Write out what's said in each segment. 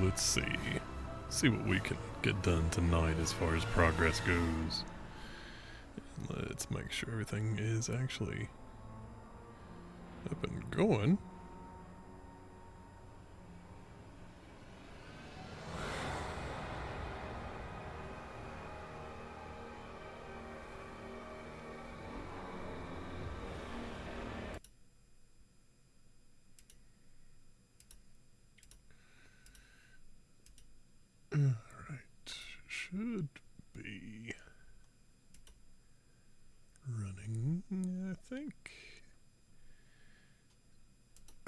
Let's see. See what we can get done tonight as far as progress goes. Let's make sure everything is actually up and going. Alright, should be running, I think.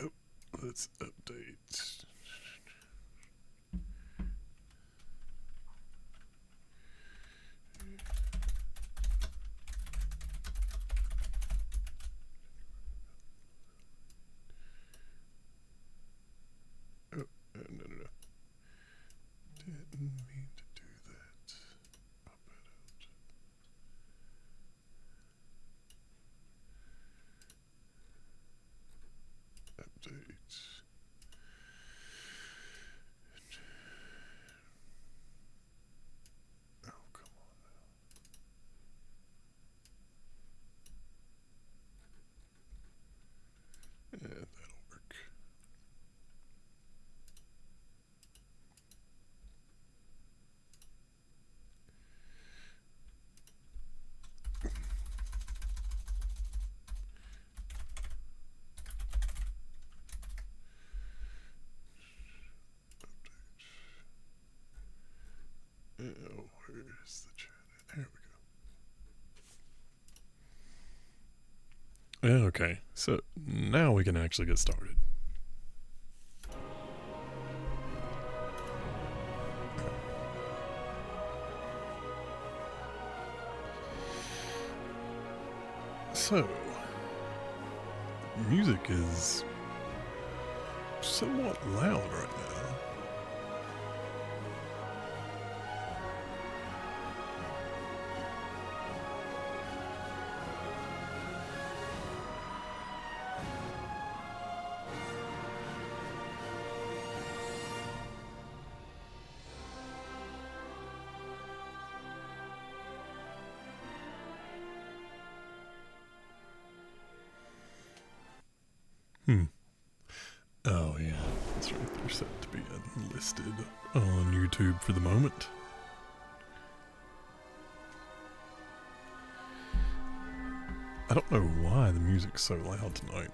Oh, let's update. Oh, no. Didn't mean to do that. Pop that out. Update. Oh, come on now. Yeah, that'll work. Oh, where's the chat? There we go. Okay, so now we can actually get started. So, music is somewhat loud right now. Oh yeah, that's right, they're set to be unlisted on YouTube for the moment. I don't know why the music's so loud tonight.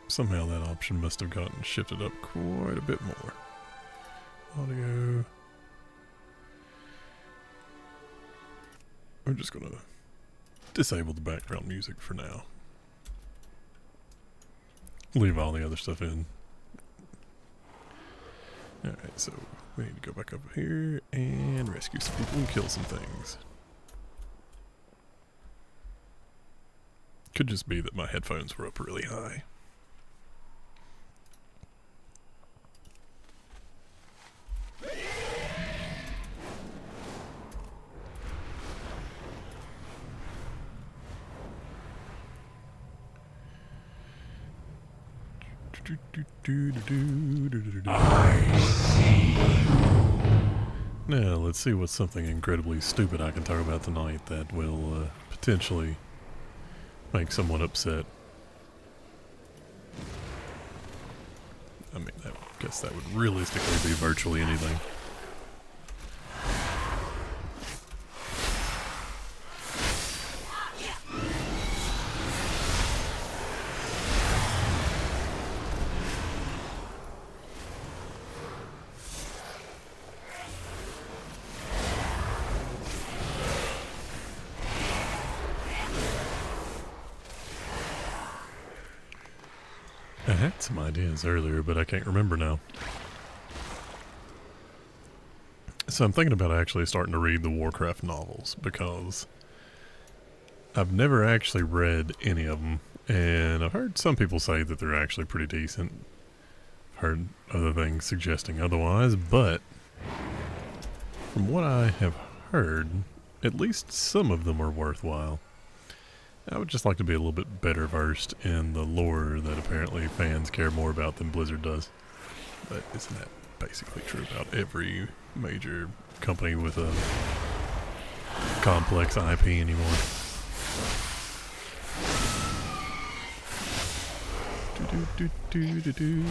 Somehow that option must have gotten shifted up quite a bit more. Audio. I'm just gonna disable the background music for now. Leave all the other stuff in. Alright, so we need to go back over here and rescue some people and kill some things. Could just be that my headphones were up really high. I see you. Now, let's see what's something incredibly stupid I can talk about tonight that will potentially make someone upset. I mean, I guess that would realistically be virtually anything. I had some ideas earlier, but I can't remember now. So I'm thinking about actually starting to read the Warcraft novels, because I've never actually read any of them, and I've heard some people say that they're actually pretty decent. I've heard other things suggesting otherwise, but from what I have heard, at least some of them are worthwhile. I would just like to be a little bit better versed in the lore that apparently fans care more about than Blizzard does. But isn't that basically true about every major company with a complex IP anymore? Do.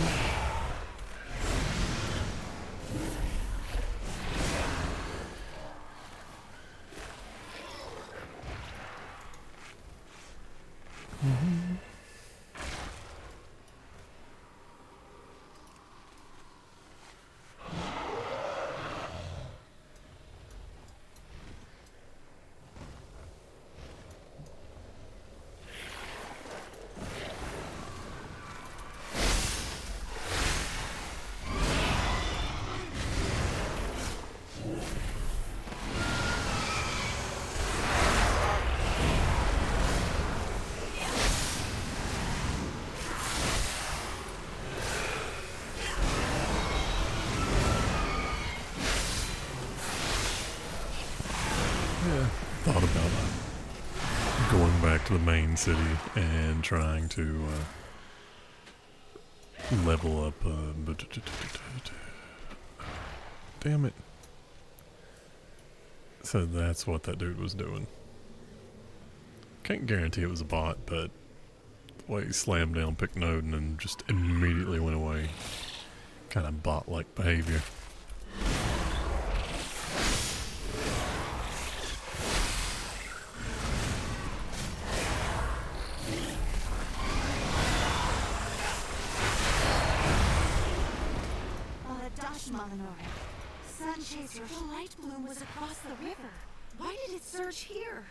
Thought about going back to the main city and trying to level up. Damn it. So that's what that dude was doing. Can't guarantee it was a bot, but the way he slammed down pick node and then just immediately went away. Kind of bot-like behavior. Sunchaser, the light bloom was across the river. Why did it surge here?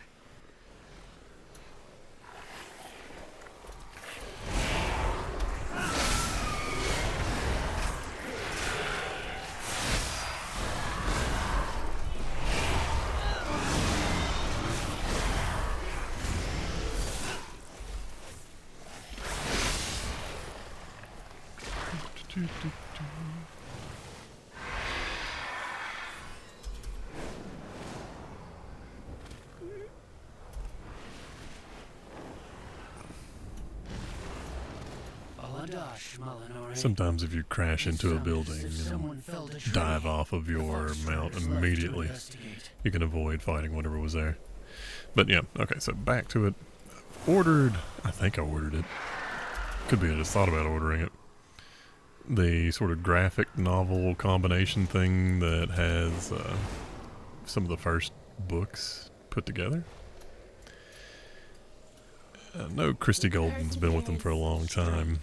Sometimes if you crash into a building and dive off of your mount immediately, you can avoid fighting whatever was there. But yeah, okay, so back to it. I think I ordered it. Could be I just thought about ordering it. The sort of graphic novel combination thing that has some of the first books put together. I know Christy Golden's been with them for a long time.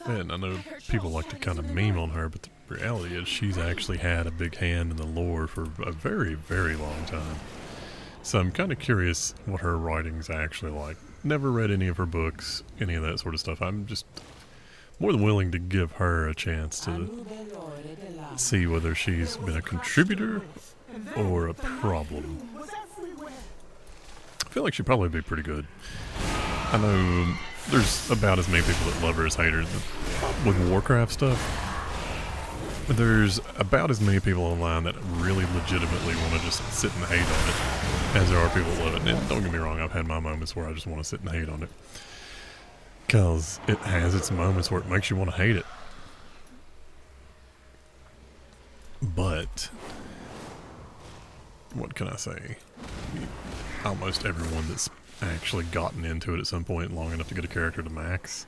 And I know people like to kind of meme on her, but the reality is she's actually had a big hand in the lore for a very, very long time. So I'm kind of curious what her writing's actually like. Never read any of her books, any of that sort of stuff. I'm just more than willing to give her a chance to see whether she's been a contributor or a problem. I feel like she'd probably be pretty good. I know there's about as many people that love her as haters with Warcraft stuff. But there's about as many people online that really legitimately want to just sit and hate on it as there are people that love it. And don't get me wrong, I've had my moments where I just want to sit and hate on it. Because it has its moments where it makes you want to hate it. But what can I say? Almost everyone that's actually gotten into it at some point long enough to get a character to max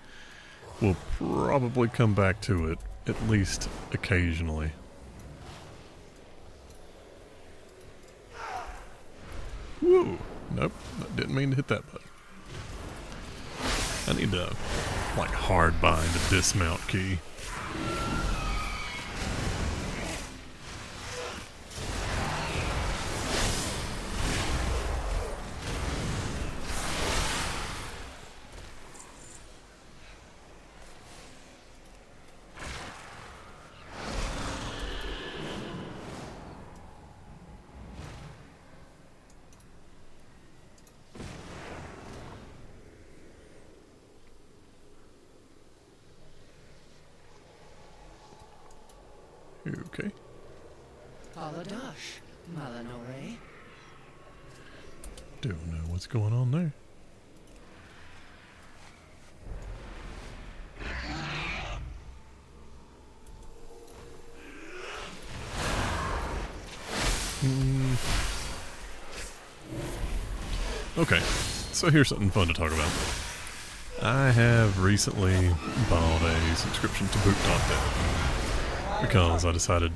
will probably come back to it at least occasionally. Woo! Nope, didn't mean to hit that button. I need to like hard bind a dismount key. Okay. Don't know what's going on there. Hmm. Okay, so here's something fun to talk about. I have recently bought a subscription to boot.dev because I decided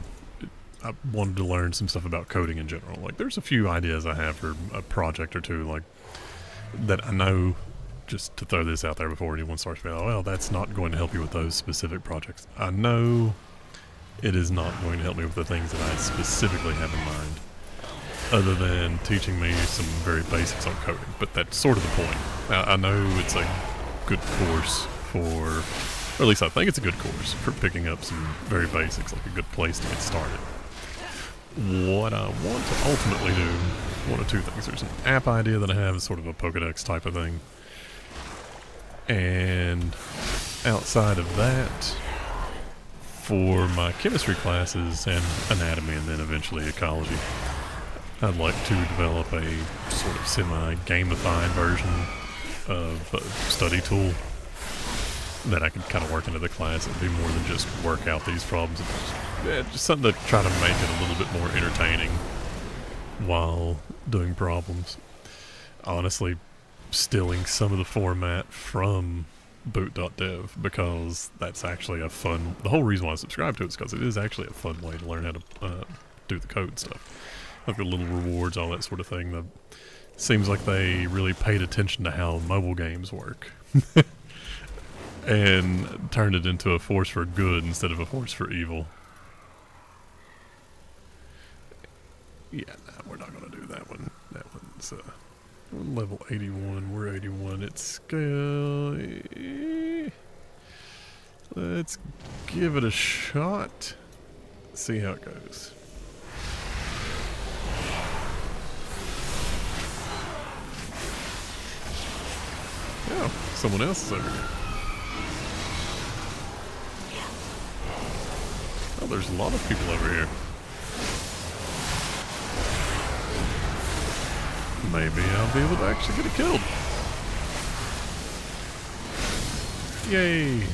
I wanted to learn some stuff about coding in general. Like, there's a few ideas I have for a project or two, like, that I know, just to throw this out there before anyone starts being like, well, that's not going to help you with those specific projects. I know it is not going to help me with the things that I specifically have in mind, other than teaching me some very basics on coding. But that's sort of the point. I know it's a good course for, or at least I think it's a good course for picking up some very basics, like a good place to get started. What I want to ultimately do, one of two things. There's an app idea that I have, sort of a Pokedex type of thing. And outside of that, for my chemistry classes and anatomy and then eventually ecology, I'd like to develop a sort of semi-gamified version of a study tool that I could kind of work into the class and be more than just work out these problems. Just something to try to make it a little bit more entertaining while doing problems. Honestly, stealing some of the format from boot.dev because that's actually a fun... The whole reason why I subscribe to it is because it is actually a fun way to learn how to do the code stuff. Like the little rewards, all that sort of thing. Seems like they really paid attention to how mobile games work. And turned it into a force for good instead of a force for evil. Yeah, nah, we're not going to do that one. That one's level 81. We're 81. It's... let's give it a shot. See how it goes. Oh, someone else is over here. Oh, there's a lot of people over here. Maybe I'll be able to actually get it killed. Yay!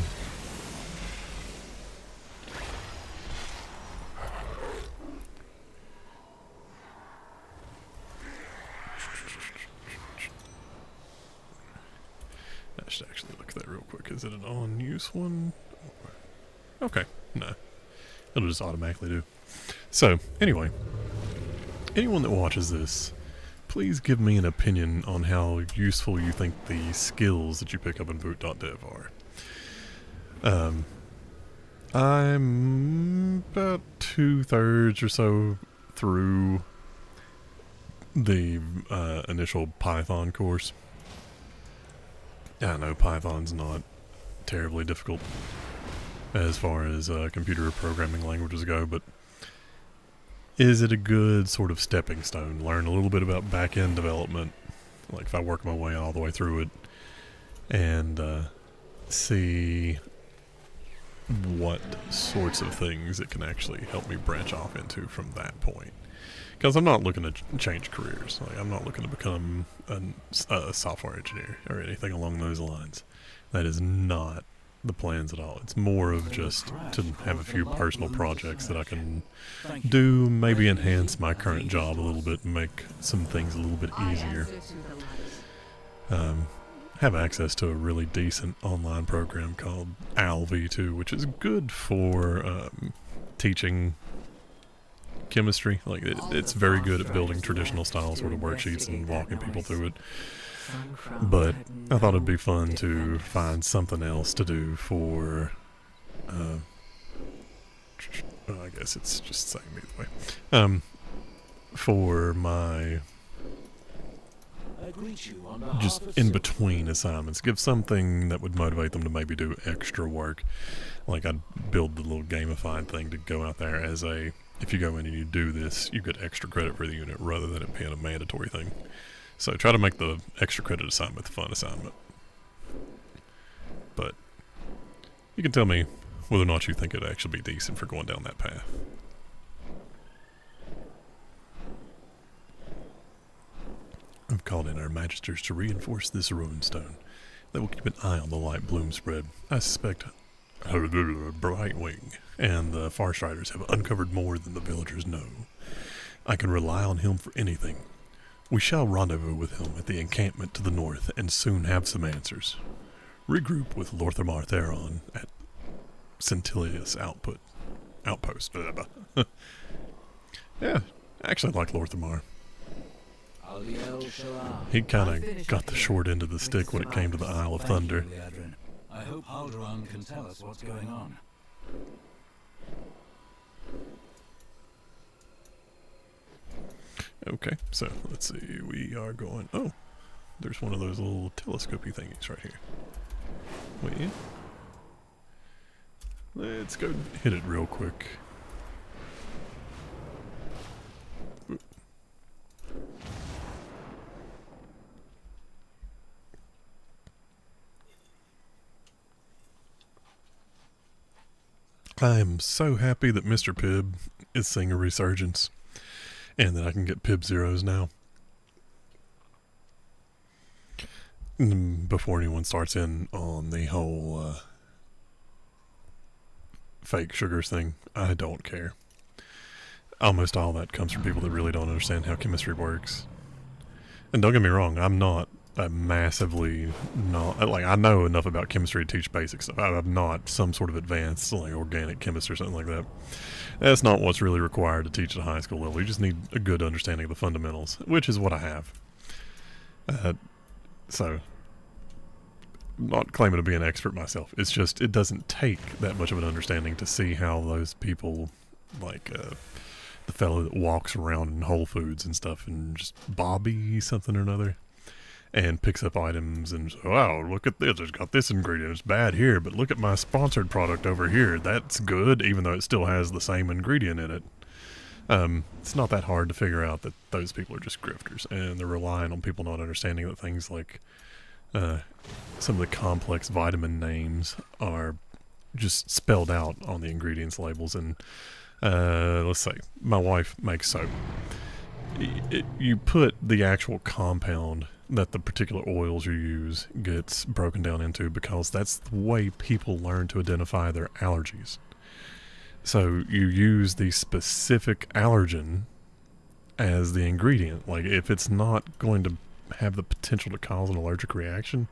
I should actually look at that real quick. Is it an on-use one? Okay, no. It'll just automatically do. So, anyway. Anyone that watches this, please give me an opinion on how useful you think the skills that you pick up in boot.dev are. I'm about 2/3 or so through the initial Python course. I know Python's not terribly difficult as far as computer programming languages go, but is it a good sort of stepping stone? Learn a little bit about back-end development, like if I work my way all the way through it, and see what sorts of things it can actually help me branch off into from that point. Because I'm not looking to change careers. Like, I'm not looking to become a software engineer or anything along those lines. That is not the plans at all. It's more of just to have a few personal projects that I can do, maybe enhance my current job a little bit and make some things a little bit easier. Have access to a really decent online program called AlV2, which is good for teaching chemistry. Like it's very good at building traditional style sort of worksheets and walking people through it. But I thought it'd be fun to find something else to do for well, I guess it's just the same either way. For my just in between assignments, give something that would motivate them to maybe do extra work. Like I'd build the little gamified thing to go out there as a, if you go in and you do this, you get extra credit for the unit rather than it being a mandatory thing. So try to make the extra credit assignment the fun assignment. But you can tell me whether or not you think it'd actually be decent for going down that path. I've called in our magisters to reinforce this ruin stone. They will keep an eye on the light bloom spread. I suspect Brightwing and the Farstriders have uncovered more than the villagers know. I can rely on him for anything. We shall rendezvous with him at the encampment to the north and soon have some answers. Regroup with Lorthamar Theron at Centilius Outpost. Yeah, I actually like Lorthamar. He kind of got the short end of the stick when it came to the Isle of Thunder. I hope Haldoran can tell us what's going on. Okay, so let's see. We are going. Oh, there's one of those little telescopy thingies right here. Wait. Let's go hit it real quick. I am so happy that Mr. Pibb is seeing a resurgence and that I can get Pibb Zeros now. Before anyone starts in on the whole fake sugars thing, I don't care. Almost all that comes from people that really don't understand how chemistry works. And don't get me wrong, I'm not massively not, like, I know enough about chemistry to teach basic stuff. I'm not some sort of advanced, like, organic chemist or something like that. That's not what's really required to teach at a high school level. You just need a good understanding of the fundamentals, which is what I have. So, I'm not claiming to be an expert myself. It's just, it doesn't take that much of an understanding to see how those people, like, the fellow that walks around in Whole Foods and stuff, and just Bobby something or another, and picks up items and, wow, look at this, it's got this ingredient, it's bad here, but look at my sponsored product over here, that's good, even though it still has the same ingredient in it. It's not that hard to figure out that those people are just grifters, and they're relying on people not understanding that things like some of the complex vitamin names are just spelled out on the ingredients labels. And let's say my wife makes soap. You put the actual compound that the particular oils you use gets broken down into, because that's the way people learn to identify their allergies. So you use the specific allergen as the ingredient. Like, if it's not going to have the potential to cause an allergic reaction,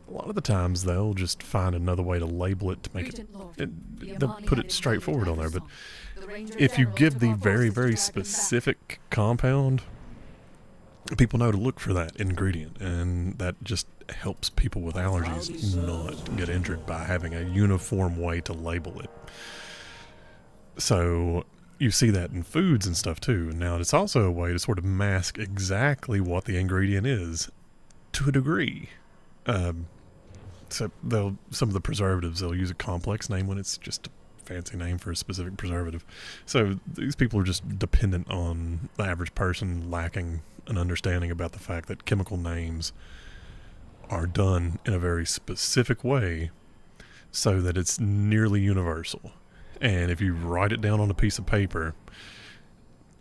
a lot of the times they'll just find another way to label it to make they'll put it straightforward on there. But if you give the very, very specific compound, people know to look for that ingredient, and that just helps people with allergies not get injured by having a uniform way to label it. So you see that in foods and stuff too. Now, it's also a way to sort of mask exactly what the ingredient is to a degree. So some of the preservatives, they'll use a complex name when it's just a fancy name for a specific preservative. So these people are just dependent on the average person lacking an understanding about the fact that chemical names are done in a very specific way so that it's nearly universal. And if you write it down on a piece of paper,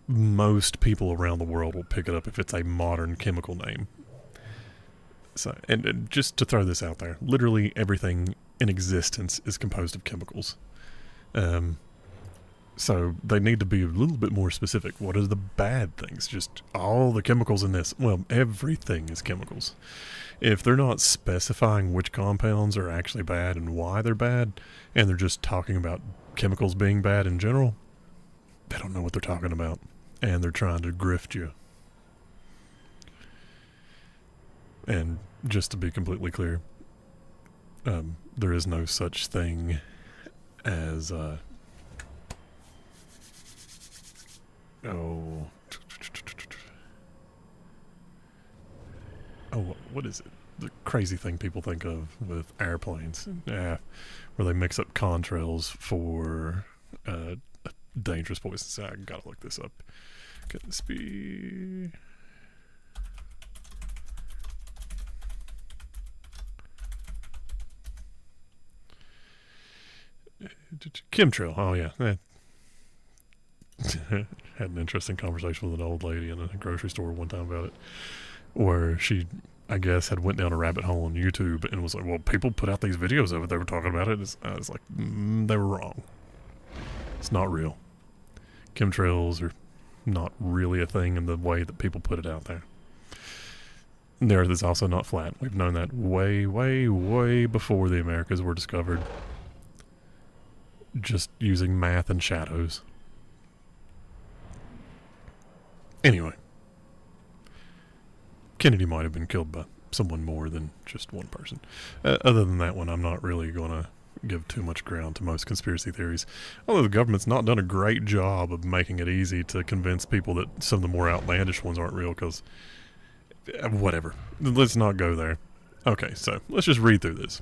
most people around the world will pick it up if it's a modern chemical name. So, and just to throw this out there, literally everything in existence is composed of chemicals. So they need to be a little bit more specific. What are the bad things? Just all the chemicals in this? Well, everything is chemicals. If they're not specifying which compounds are actually bad and why they're bad, and they're just talking about chemicals being bad in general, they don't know what they're talking about, and they're trying to grift you. And just to be completely clear, there is no such thing as what is it? The crazy thing people think of with airplanes, where they mix up contrails for a dangerous poison. I gotta look this up. Could this be? Chemtrail. Oh yeah. Had an interesting conversation with an old lady in a grocery store one time about it, where she, I guess, had went down a rabbit hole on YouTube and was like, well, people put out these videos of it, they were talking about it. I was like, they were wrong. It's not real. Chemtrails are not really a thing in the way that people put it out there. The Earth is also not flat. We've known that way, way, way before the Americas were discovered. Just using math and shadows. Anyway. Kennedy might have been killed by someone more than just one person. Other than that one, I'm not really going to give too much ground to most conspiracy theories. Although the government's not done a great job of making it easy to convince people that some of the more outlandish ones aren't real, because whatever. Let's not go there. Okay, so let's just read through this.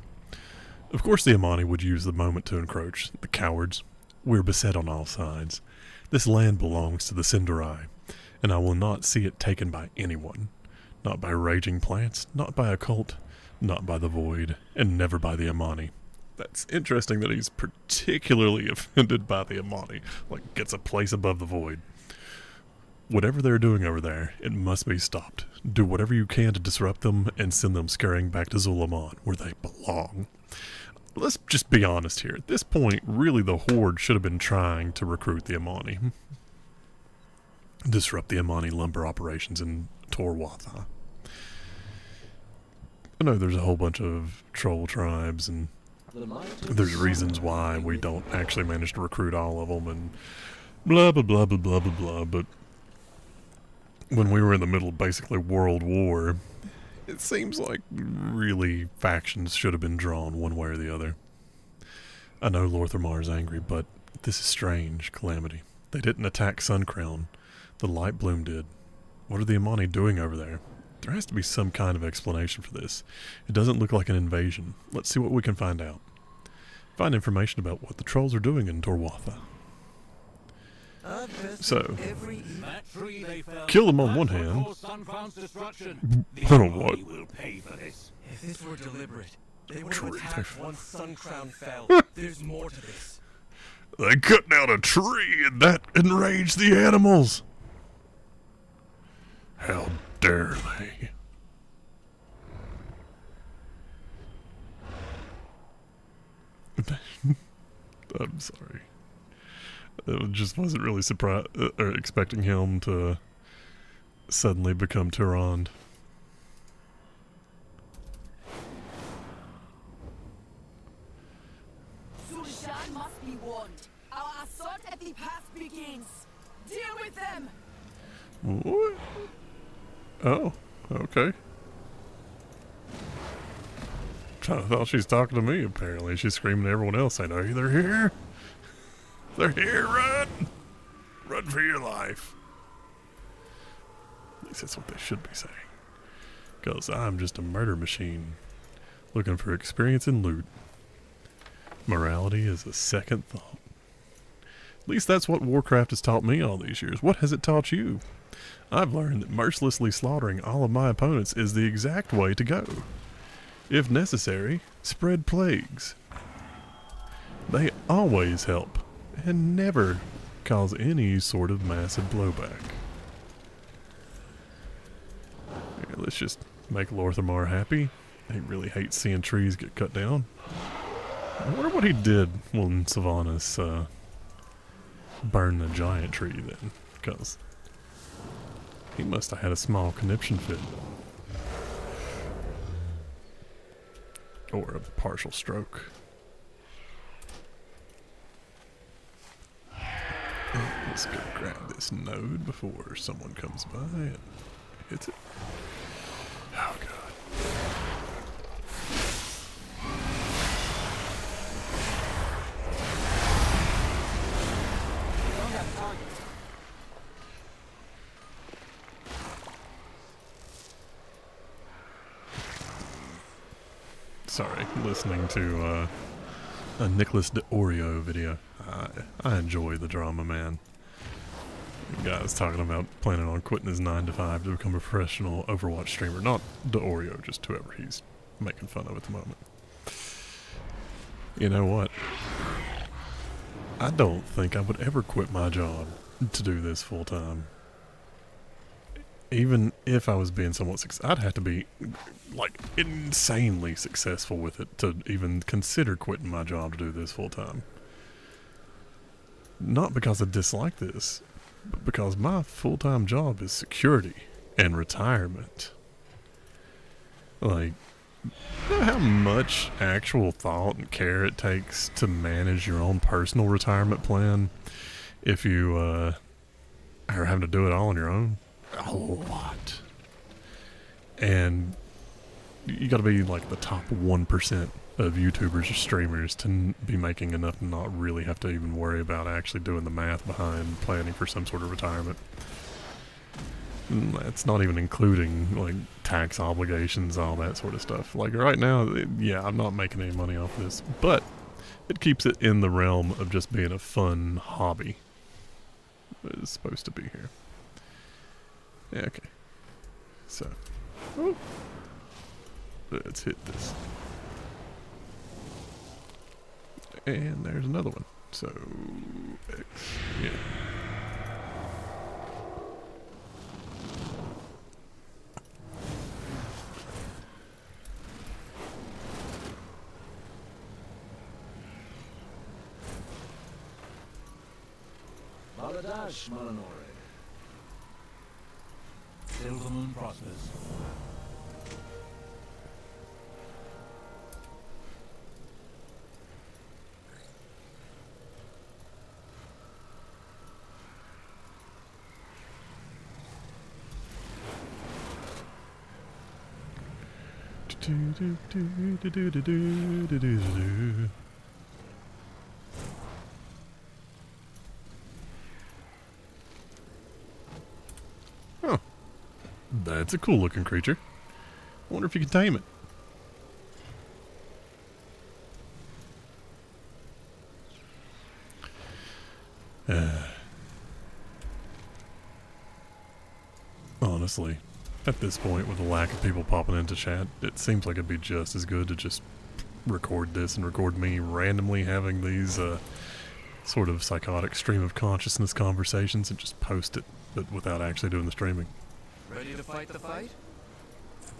Of course the Amani would use the moment to encroach. The cowards. We're beset on all sides. This land belongs to the Sindarai, and I will not see it taken by anyone. Not by raging plants, not by a cult, not by the void, and never by the Amani. That's interesting that he's particularly offended by the Amani, like gets a place above the void. Whatever they're doing over there, it must be stopped. Do whatever you can to disrupt them and send them scurrying back to Zulaman, where they belong. Let's just be honest here. At this point, really the Horde should have been trying to recruit the Amani. Disrupt the Amani lumber operations in Torwatha. I know there's a whole bunch of troll tribes, and there's reasons why we don't actually manage to recruit all of them, and blah, blah, blah, blah, blah, blah, blah, but when we were in the middle of basically World War, it seems like really factions should have been drawn one way or the other. I know Lorthamar's angry, but this is strange, Calamity. They didn't attack Suncrown. The Light Bloom did. What are the Amani doing over there? There has to be some kind of explanation for this. It doesn't look like an invasion. Let's see what we can find out. Find information about what the trolls are doing in Torwatha. So, kill them on one hand. Oh, what? If this were deliberate, they would have attacked once Suncrown fell. There's more to this. They cut down a tree and that enraged the animals. How dare they? I'm sorry. I just wasn't really surprised or expecting him to suddenly become Tyrande. Zul'Shan must be warned. Our assault at the pass begins. Deal with them. What? Oh, okay. I thought she's talking to me, apparently. She's screaming to everyone else saying, "Hey, they're here! They're here, run! Run for your life!" At least that's what they should be saying. Because I'm just a murder machine, looking for experience and loot. Morality is a second thought. At least that's what Warcraft has taught me all these years. What has it taught you? I've learned that mercilessly slaughtering all of my opponents is the exact way to go. If necessary, spread plagues. They always help, and never cause any sort of massive blowback. Yeah, let's just make Lorthamar happy. He really hates seeing trees get cut down. I wonder what he did when Sylvanas burned the giant tree then, because he must have had a small conniption fit. Or a partial stroke. Let's go grab this node before someone comes by and hits it. Oh god. Sorry, listening to a Nicholas D'Orio video. I enjoy the drama, man. The guy's talking about planning on quitting his 9-to-5 to become a professional Overwatch streamer. Not D'Orio, just whoever he's making fun of at the moment. You know what? I don't think I would ever quit my job to do this full time. Even if I was being somewhat successful, I'd have to be, like, insanely successful with it to even consider quitting my job to do this full time. Not because I dislike this, but because my full-time job is security and retirement. Like, you know how much actual thought and care it takes to manage your own personal retirement plan if you are having to do it all on your own? A lot. And you gotta be like the top 1% of YouTubers or streamers to be making enough to not really have to even worry about actually doing the math behind planning for some sort of retirement. And that's not even including like tax obligations, all that sort of stuff. Like right now, yeah, I'm not making any money off this, but it keeps it in the realm of just being a fun hobby. It's supposed to be here. Yeah, okay. So, let's hit this. And there's another one. So, X, yeah. Baladash, Malanore. Till the moon prospers. Oh, that's a cool looking creature. I wonder if you can tame it. Honestly, at this point, with the lack of people popping into chat, it seems like it'd be just as good to just record this and record me randomly having these sort of psychotic stream of consciousness conversations and just post it, but without actually doing the streaming. Ready to fight the fight?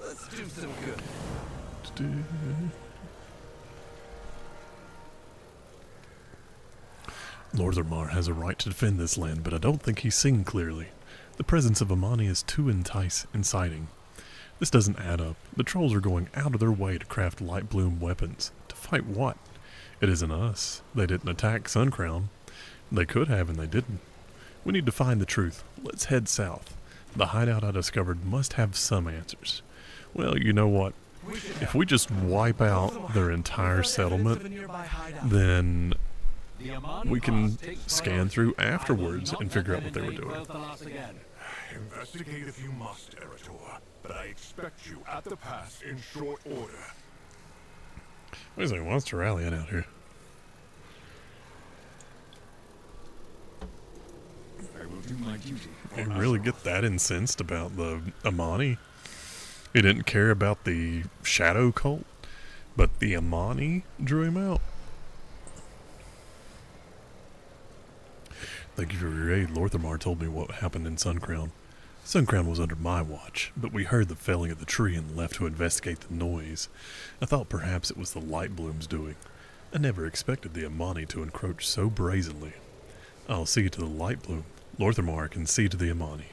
Let's do some good. Lorthermar has a right to defend this land, but I don't think he's seen clearly. The presence of Amani is too inciting. This doesn't add up. The trolls are going out of their way to craft light bloom weapons. To fight what? It isn't us. They didn't attack Suncrown. They could have and they didn't. We need to find the truth. Let's head south. The hideout I discovered must have some answers. Well, you know what? If we just wipe out their entire settlement, then we can scan through afterwards and figure out what they were doing. Investigate if you must, Erator, but I expect you at the pass in short order. Wait a second, what's the rallying out here? I will do my duty. You really get that incensed about the Amani? He didn't care about the Shadow Cult, but the Amani drew him out. Thank you for your aid. Lorthermar told me what happened in Suncrown. Suncrown was under my watch, but we heard the felling of the tree and left to investigate the noise. I thought perhaps it was the Light Bloom's doing. I never expected the Amani to encroach so brazenly. I'll see to the Light Bloom. Lorthermar can see to the Amani.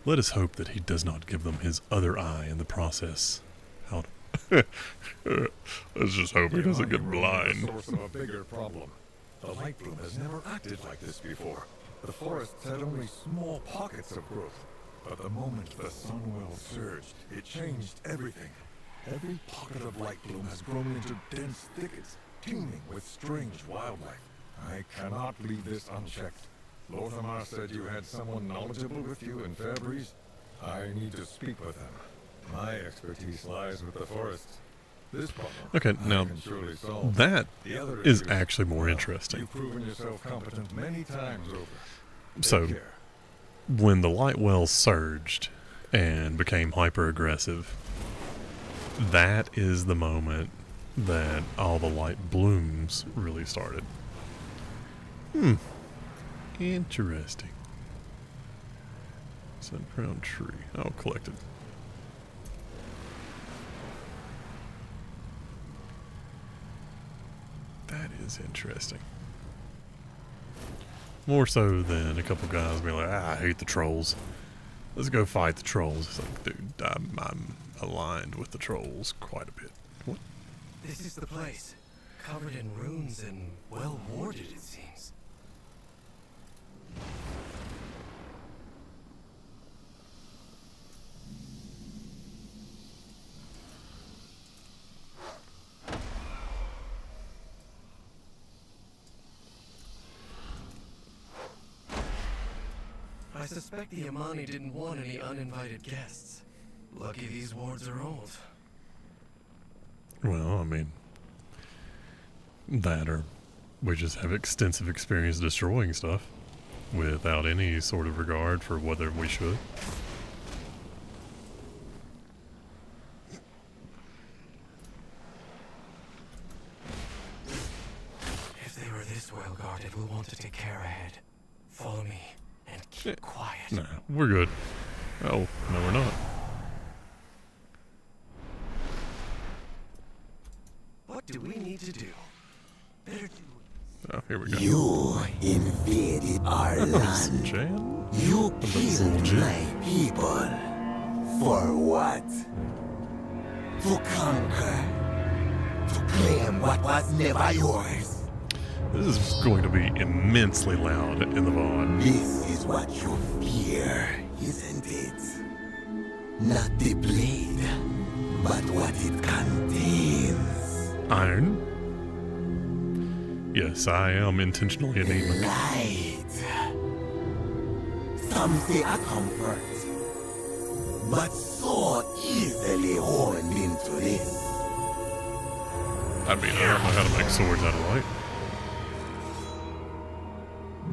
Let us hope that he does not give them his other eye in the process. How? Let's just hope he doesn't get blind. The source of a bigger problem. The Light Bloom has never acted like this before. The forests had only small pockets of growth. But the moment the Sunwell surged, it changed everything. Every pocket of Light Bloom has grown into dense thickets, teeming with strange wildlife. I cannot leave this unchecked. Lorthermar said you had someone knowledgeable with you in Fairbreeze. I need to speak with them. My expertise lies with the forests. This problem Okay, now I can surely solve. that The other is issues, actually more well, interesting. You've proven yourself competent many times over. So, Take care. when the Lightwell surged and became hyper-aggressive, that is the moment that all the Light Blooms really started. Interesting. Suncrown tree. Oh, collected. That is interesting. More so than a couple guys being like, I hate the trolls. Let's go fight the trolls. It's like, dude, I'm aligned with the trolls quite a bit. What? This is the place. Covered in ruins and well warded, it seems. I suspect the Amani didn't want any uninvited guests. Lucky these wards are old. Well, I mean, that or we just have extensive experience destroying stuff without any sort of regard for whether we should. If they were this well guarded, we'll want to take care ahead. Follow me and keep quiet. Nah, we're good. Oh, no we're not. What do we need to do? Better do. Oh, here we go. You invaded our land. Jan? You killed my people. For what? To conquer. To claim what was never yours. This is going to be immensely loud in the VOD. This is what you fear, isn't it? Not the blade, but what it contains. Iron? Yes, I am intentionally anemic. Light. Some say a comfort, but so easily honed into this. I mean, I don't know how to make swords out of light.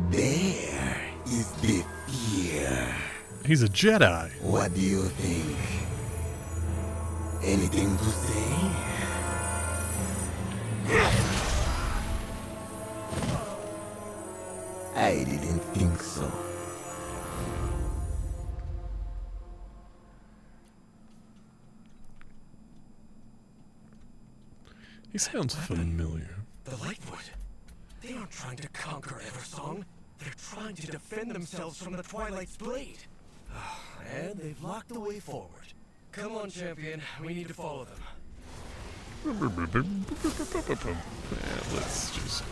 There is the fear. He's a Jedi. What do you think? Anything to say? I didn't think so. He sounds familiar. The Lightwood. They aren't trying to conquer Eversong. They're trying to defend themselves from the Twilight's blade. And they've locked the way forward. Come on, champion. We need to follow them. Yeah, let's just...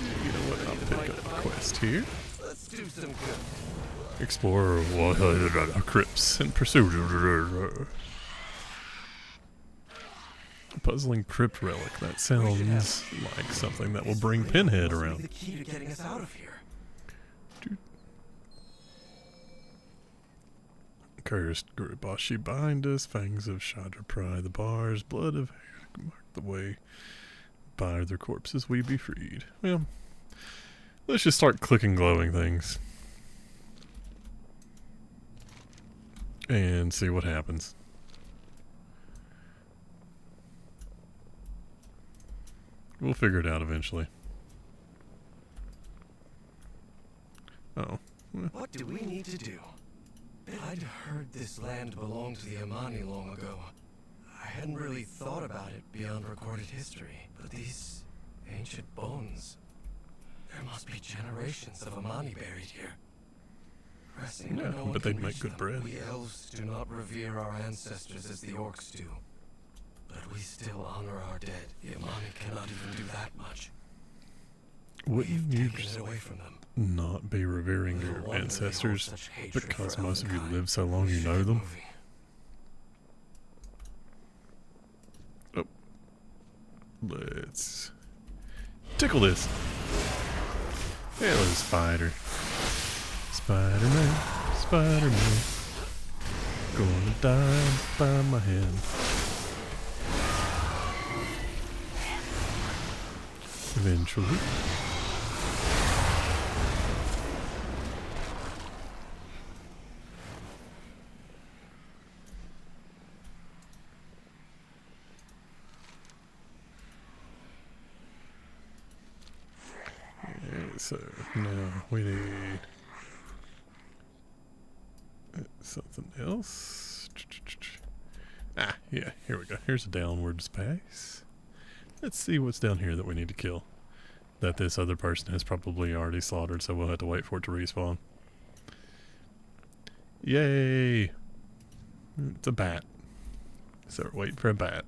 You know what? I'll pick up a quest here. Let's do some good. Explore crypts and pursue... Puzzling crypt relic. That sounds like something that will bring Pinhead Must be around. the key to getting us out of here. Cursed Guribashi bind us, fangs of Shadra pry the bars, blood of Hayak mark the way. By their corpses we be freed. Well, let's just start clicking glowing things. And see what happens. We'll figure it out eventually. Oh. What do we need to do? I'd heard this land belonged to the Amani long ago. I hadn't really thought about it beyond recorded history, but these ancient bones... There must be generations of Amani buried here. Pressing Yeah, no one but can they'd make reach good them. bread. We elves do not revere our ancestors as the orcs do. But we still honor our dead. The Amani cannot even do that much. Wouldn't We've you taken just it away from them. not be revering Little your wonder they hold ancestors such hatred because for most of you Elvenkind. live so long We you should know get them? moving. Let's tickle this. Hello, spider. Spider-Man, Spider-Man. Gonna die by my hand. Eventually. So now we need something else. Ah, yeah, here we go. Here's a downward space. Let's see what's down here that we need to kill. that this other person has probably already slaughtered, so we'll have to wait for it to respawn. Yay! It's a bat. So we're waiting for a bat.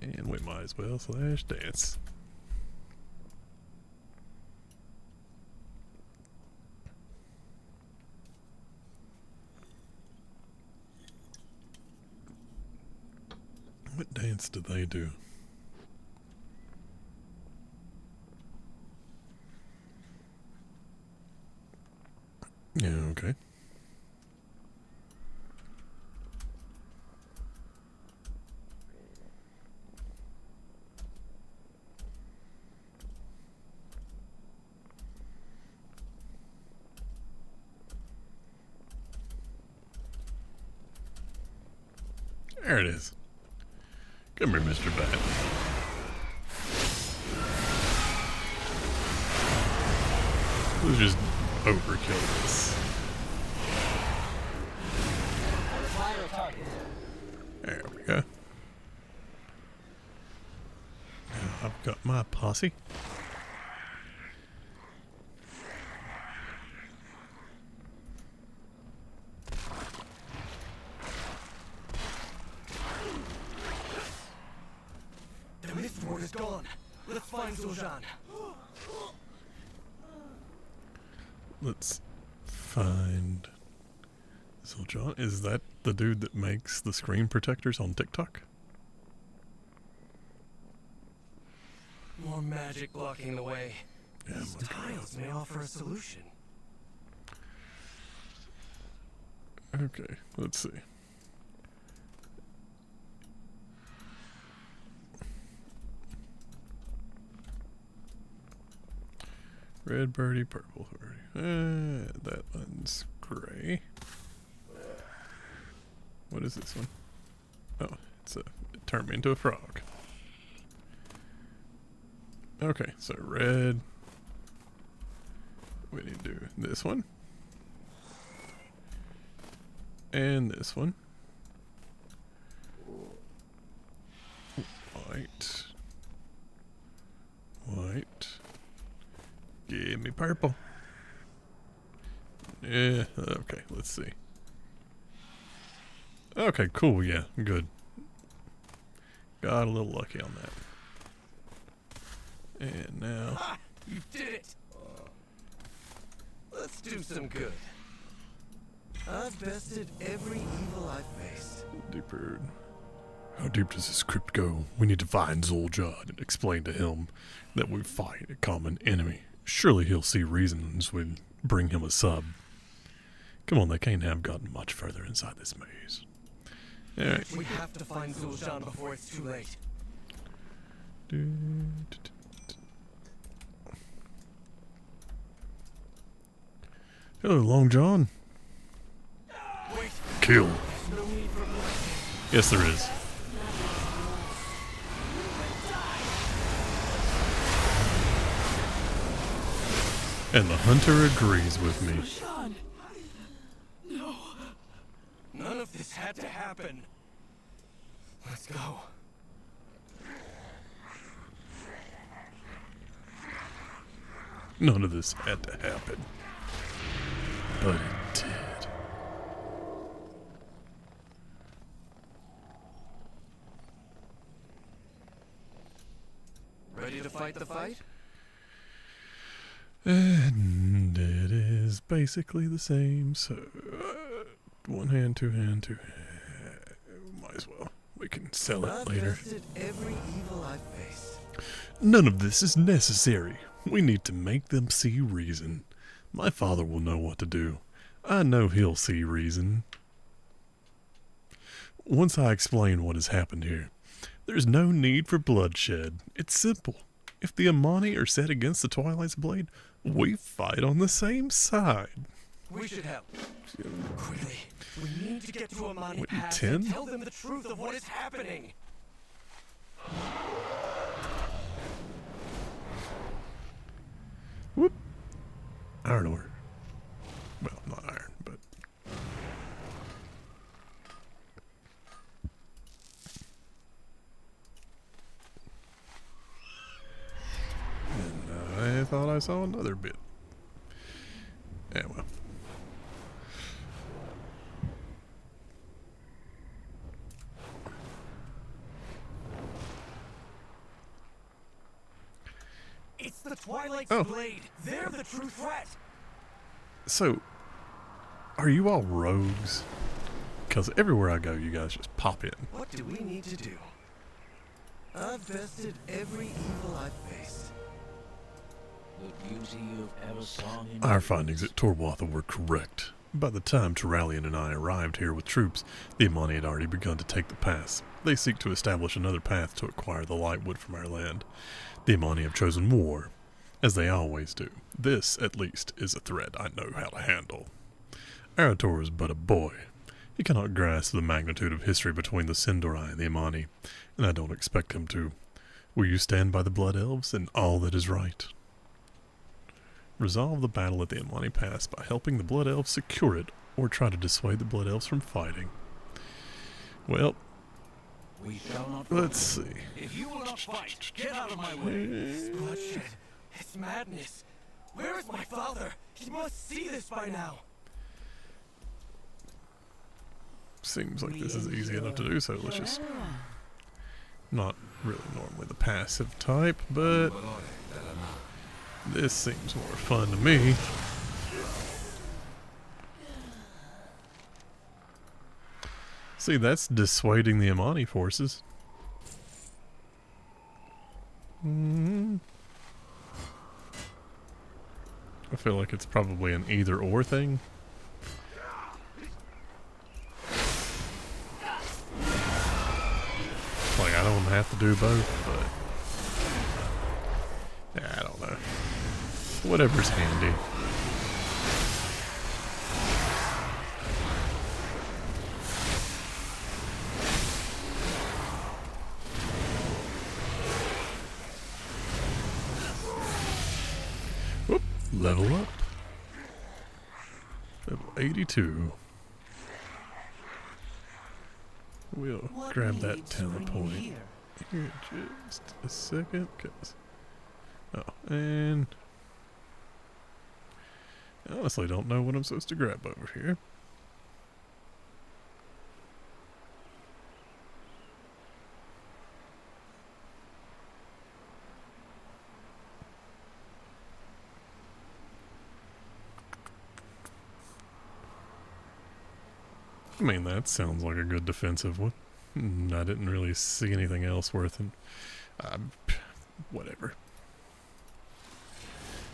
And we might as well slash dance. What dance do they do? Yeah, okay. There it is. Come here, Mr. Bat. Let's just overkill this. There we go. Now I've got my posse. The Mistward is gone. Let's find Zul'jin. Let's find Zul'jin. Is that the dude that makes the screen protectors on TikTok? More magic blocking the way. Yeah, These okay. tiles may offer a solution. Okay, let's see. Red birdie, purple birdie. That one's gray. What is this one? Oh, it turned me into a frog. Okay, so red. We need to do this one. And this one. White. White. Give me purple. Yeah, okay, let's see. Okay, cool, yeah, good. Got a little lucky on that. And now... Ah! You did it! Let's do some good. I've bested every evil I've faced. Deeper. How deep does this crypt go? We need to find Zul'jin and explain to him that we fight a common enemy. Surely he'll see reasons we bring him a sub. Come on, they can't have gotten much further inside this maze. Alright. We have to find Zul'jin before it's too late. Hello, Long John. Wait, Kill. no need for blood. Yes, there is. And the hunter agrees with me. Sean! No. None of this had to happen. Let's go. None of this had to happen. But it did. Ready to fight the fight? And it is basically the same, so one hand, two hand, two hand. Might as well. We can sell it I've later. bested every evil I've faced. None of this is necessary. We need to make them see reason. My father will know what to do. I know he'll see reason. Once I explain what has happened here, there's no need for bloodshed. It's simple. If the Amani are set against the Twilight's Blade, we fight on the same side. We should help. Quickly. We need to get to Amani What, Pass 10? and tell them the truth of what is happening. Whoop. Iron ore. Well, not iron, but... I thought I saw another bit. Yeah, well. It's the Twilight's Oh. blade. They're the true threat. So, are you all rogues? Because everywhere I go, you guys just pop in. What do we need to do? I've bested every evil I've faced. The beauty you've ever saw in Our findings at Torwatha were correct. By the time Turalian and I arrived here with troops, the Amani had already begun to take the pass. They seek to establish another path to acquire the lightwood from our land. The Amani have chosen war, as they always do. This, at least, is a threat I know how to handle. Arator is but a boy. He cannot grasp the magnitude of history between the Sin'dorei and the Amani, and I don't expect him to. Will you stand by the Blood Elves and all that is right? Resolve the battle at the Amani Pass by helping the Blood Elves secure it, or try to dissuade the Blood Elves from fighting. Well, We shall not let's see. If you will not fight, get out of my way. It's bloodshed. It's madness. Where is my father? He must see this by now. Seems like this is easy enough to do, so let's just... Not really normally the passive type, but this seems more fun to me. See, that's dissuading the Amani forces. I feel like it's probably an either-or thing. Like, I don't have to do both, but... yeah, I don't know. Whatever's handy. Whoop, level up. Level 82. We'll grab that talent point here just a second, cause and I honestly don't know what I'm supposed to grab over here. I mean, that sounds like a good defensive one. I didn't really see anything else worth it. Whatever.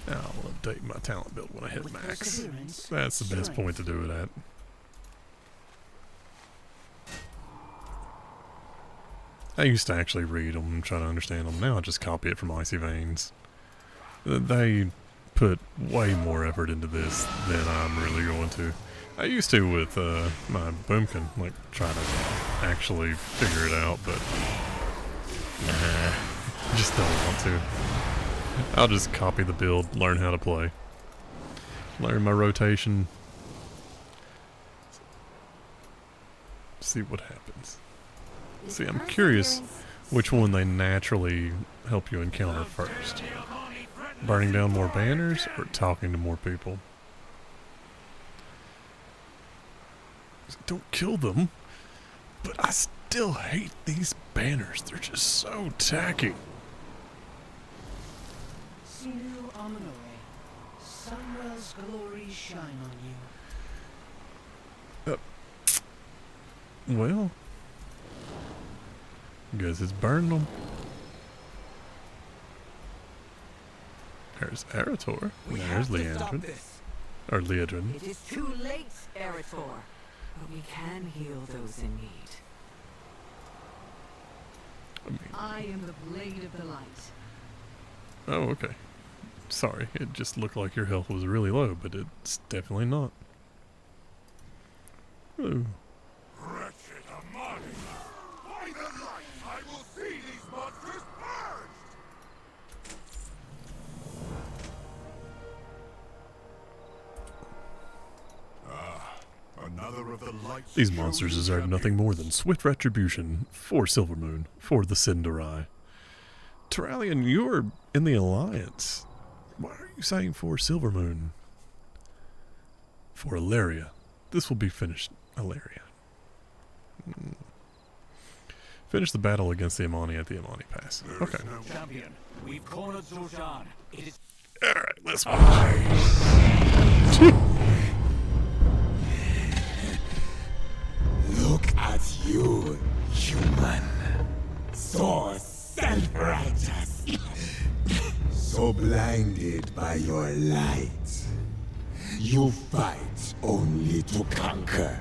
I'll update my talent build when I hit max. That's the best point to do it at. I used to actually read them and try to understand them. Now I just copy it from Icy Veins. They put way more effort into this than I'm really going to. I used to with my Boomkin, like try to actually figure it out, but nah, just don't want to. I'll just copy the build, learn how to play, learn my rotation, see what happens. See, I'm curious which one they naturally help you encounter first. Burning down more banners or talking to more people? Don't kill them, but I still hate these banners. They're just so tacky. Sinu Amanore, Sunwell's glory shine on you. Well, guess it's burning them. There's Arator. There's Leandrin. Or Leandrin. It is too late, Arator. But we can heal those in need. I mean, I am the blade of the light. oh, okay. Sorry, it just looked like your health was really low, but it's definitely not. Ooh. Wretched Amani! By the light, I will see these monsters purged! Another of the lights. These monsters deserve nothing more than swift retribution for Silvermoon, for the Sin'dorei. Turalian, you're in the Alliance. you saying for Silvermoon? For Ilaria. This will be finished, Ilaria. Finish the battle against the Amani at the Amani Pass. Okay. Champion, we've cornered Zul'Shan. It is Alright, let's Look at you, human. So self-righteous. So blinded by your light. You fight only to conquer.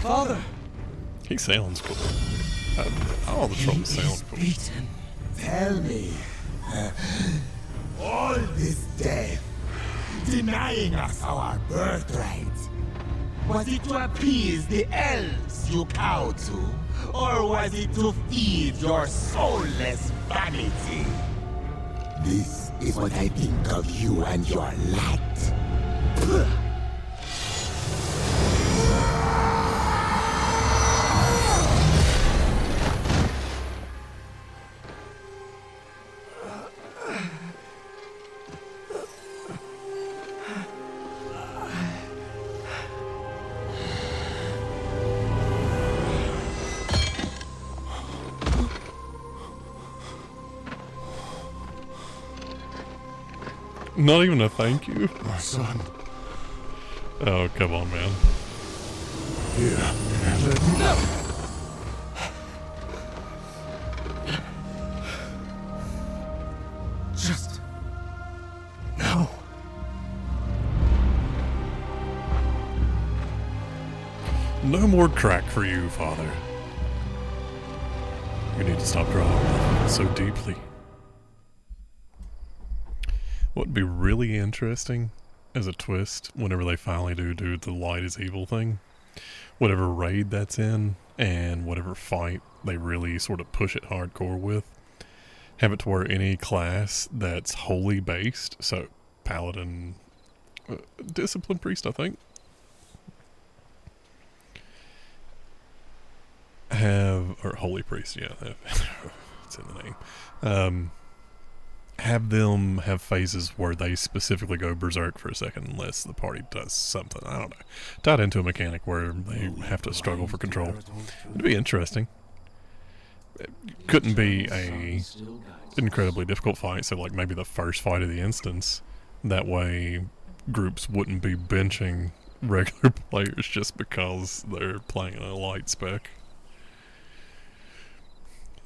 Father! He sounds cool. All the trolls sound cool. Beaten. Tell me. All this death, denying us our birthright. Was it to appease the elves you cow to? Or was it to feed your soulless vanity? This is what I think of you and your light. Not even a thank you? My son. Oh, come on, man. Here, let me... No! Just... No. No more crack for you, Father. You need to stop drawing so deeply. What would be really interesting as a twist whenever they finally do the light is evil thing, whatever raid that's in and whatever fight they really sort of push it hardcore with, have it to where any class that's holy based, so paladin, discipline priest, I think, or holy priest, yeah, it's in the name. Have them have phases where they specifically go berserk for a second unless the party does something, I don't know, tied into a mechanic where they have to struggle for control. It'd be interesting. It couldn't be a incredibly difficult fight, so like maybe the first fight of the instance, that way groups wouldn't be benching regular players just because they're playing a light spec.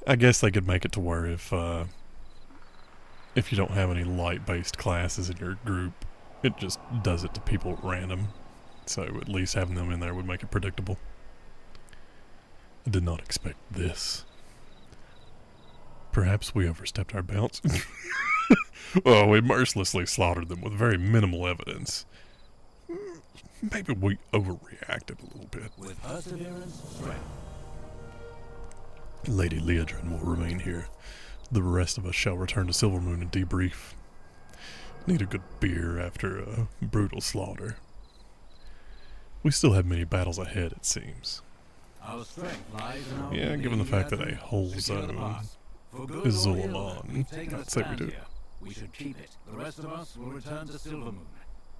I guess they could make it to where if you don't have any light-based classes in your group, it just does it to people at random. So at least having them in there would make it predictable. I did not expect this. Perhaps we overstepped our bounds. Well, we mercilessly slaughtered them with very minimal evidence. Maybe we overreacted a little bit. with perseverance, strength. Lady Leodrin will remain here. The rest of us shall return to Silvermoon and debrief. Need a good beer after a brutal slaughter. We still have many battles ahead, it seems. Our strength lies in our Yeah, given the fact that a whole secure the zone pass. For good is or ill, Zul'Aman, we've taken a I'd say we stand do. here. We should keep it. The rest of us will return to Silvermoon.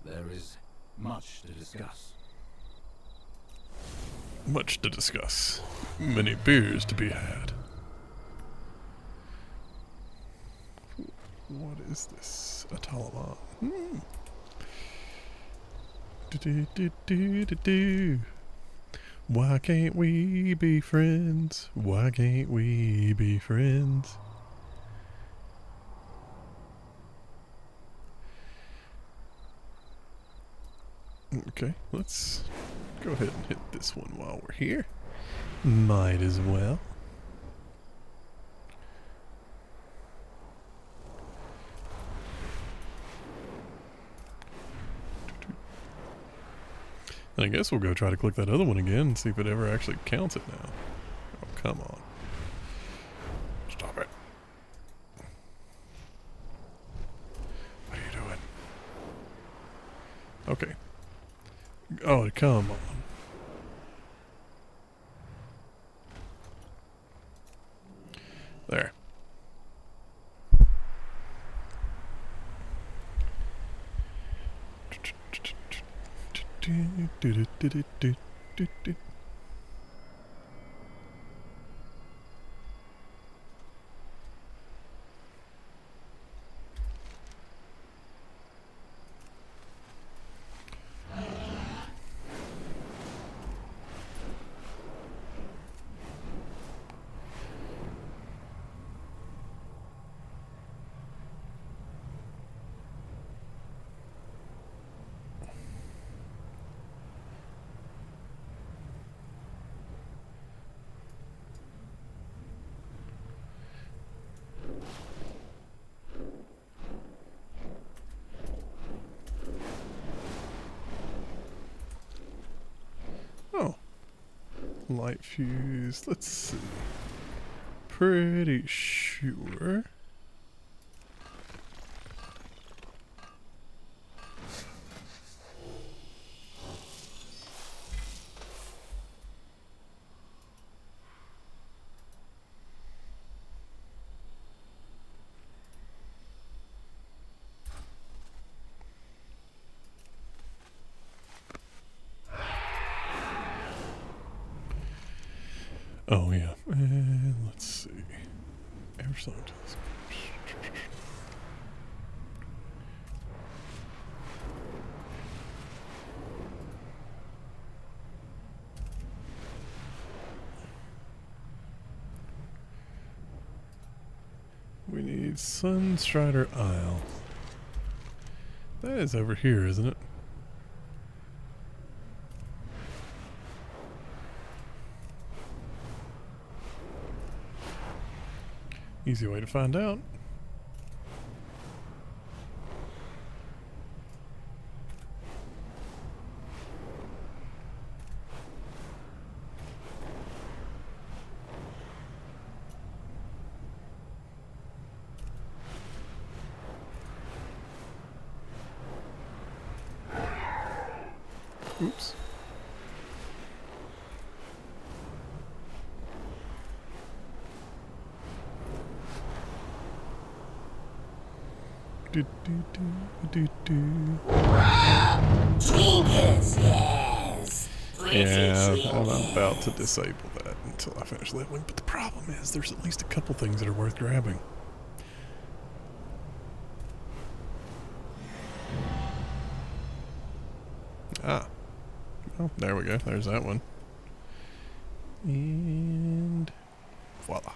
There is much to discuss. Much to discuss. Many beers to be had. What is this? A Taliban. Do. Why can't we be friends? Why can't we be friends? Okay, let's go ahead and hit this one while we're here. Might as well. I guess we'll go try to click that other one again and see if it ever actually counts it now. Oh, come on. Stop it. What are you doing? Okay. Oh, come on. There. Oh. Light fuse. Let's see. Pretty sure. Oh yeah, and let's see. Everson telescope. We need Sunstrider Isle. That is over here, isn't it? Easy way to find out. Oops. Do, do, do, do, do. Trinkets, yes. Yeah, I'm about to disable that until I finish leveling, but the problem is there's at least a couple things that are worth grabbing. Ah. Well, there we go. There's that one. And voila.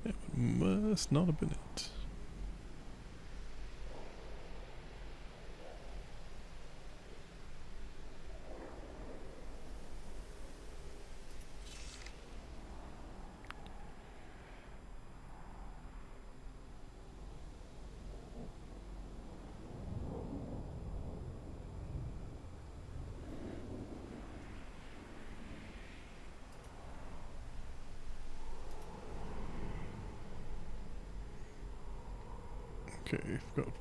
That must not have been it. Okay, we've got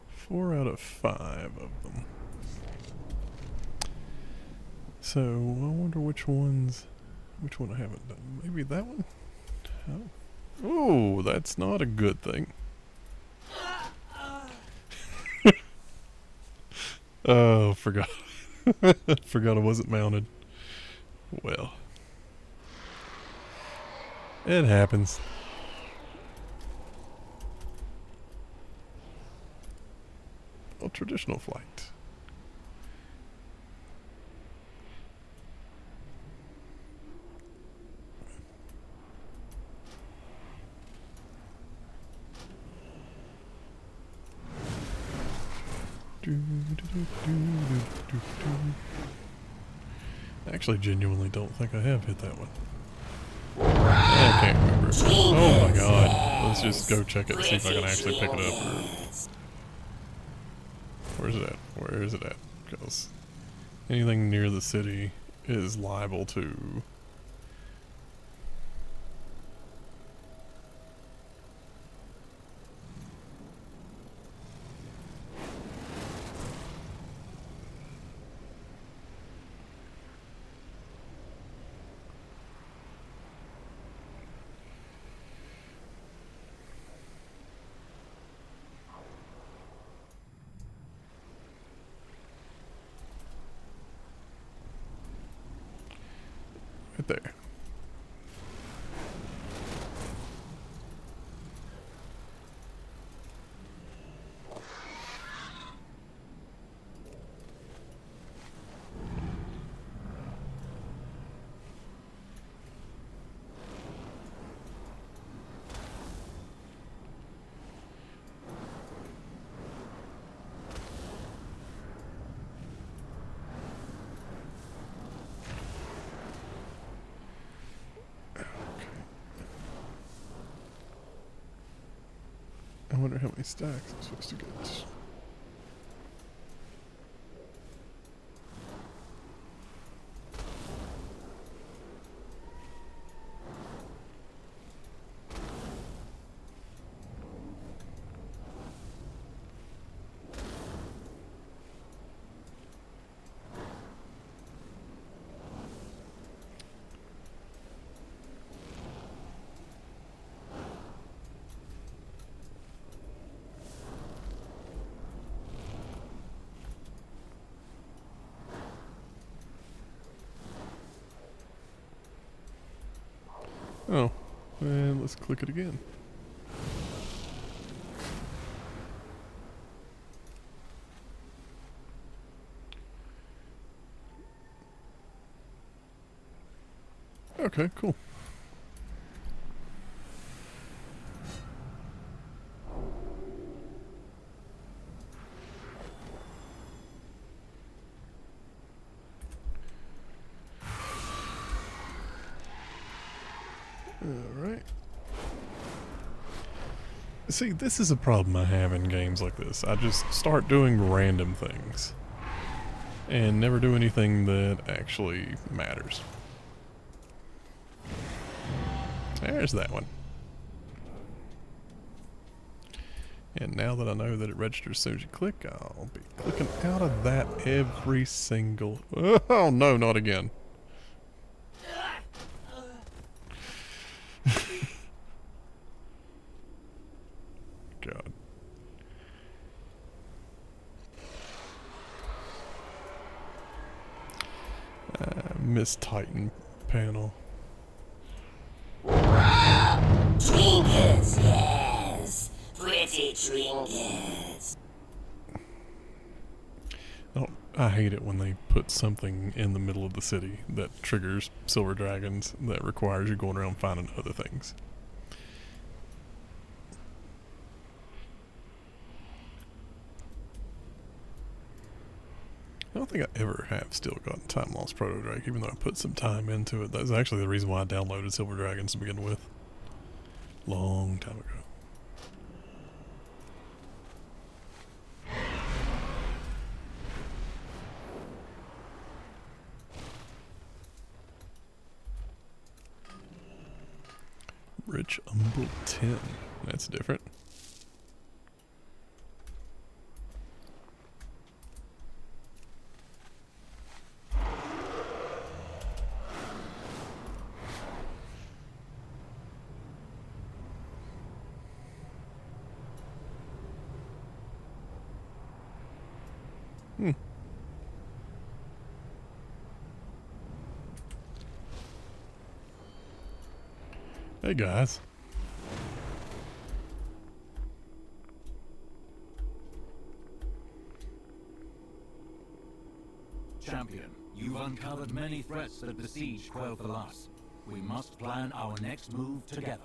4 out of 5 of them. So, I wonder which one I haven't done. Maybe that one? Oh, that's not a good thing. Oh, forgot. Forgot I wasn't mounted. Well. It happens. Well, traditional flight. I actually genuinely don't think I have hit that one. I can't remember. Oh my god. Let's just go check it and see if I can actually pick it up. Or where's it at? Where is it at? Because anything near the city is liable to Right there. I wonder how many stacks I'm supposed to get. Oh, and let's click it again. Okay, cool. Alright. See, this is a problem I have in games like this. I just start doing random things and never do anything that actually matters. There's that one. And now that I know that it registers as soon as you click, I'll be clicking out of that every single... Oh no, not again. God. Miss Titan panel. Trinkets, yes. Pretty trinkets. Oh, I hate it when they put something in the middle of the city that triggers silver dragons that requires you going around finding other things. I don't think I ever have still gotten Time Lost Proto Drake, even though I put some time into it. That's actually the reason why I downloaded Silver Dragons to begin with. Long time ago. Rich Umbral 10. That's different. Hey guys. Champion, you've uncovered many threats that besiege Quel'Thalas. We must plan our next move together.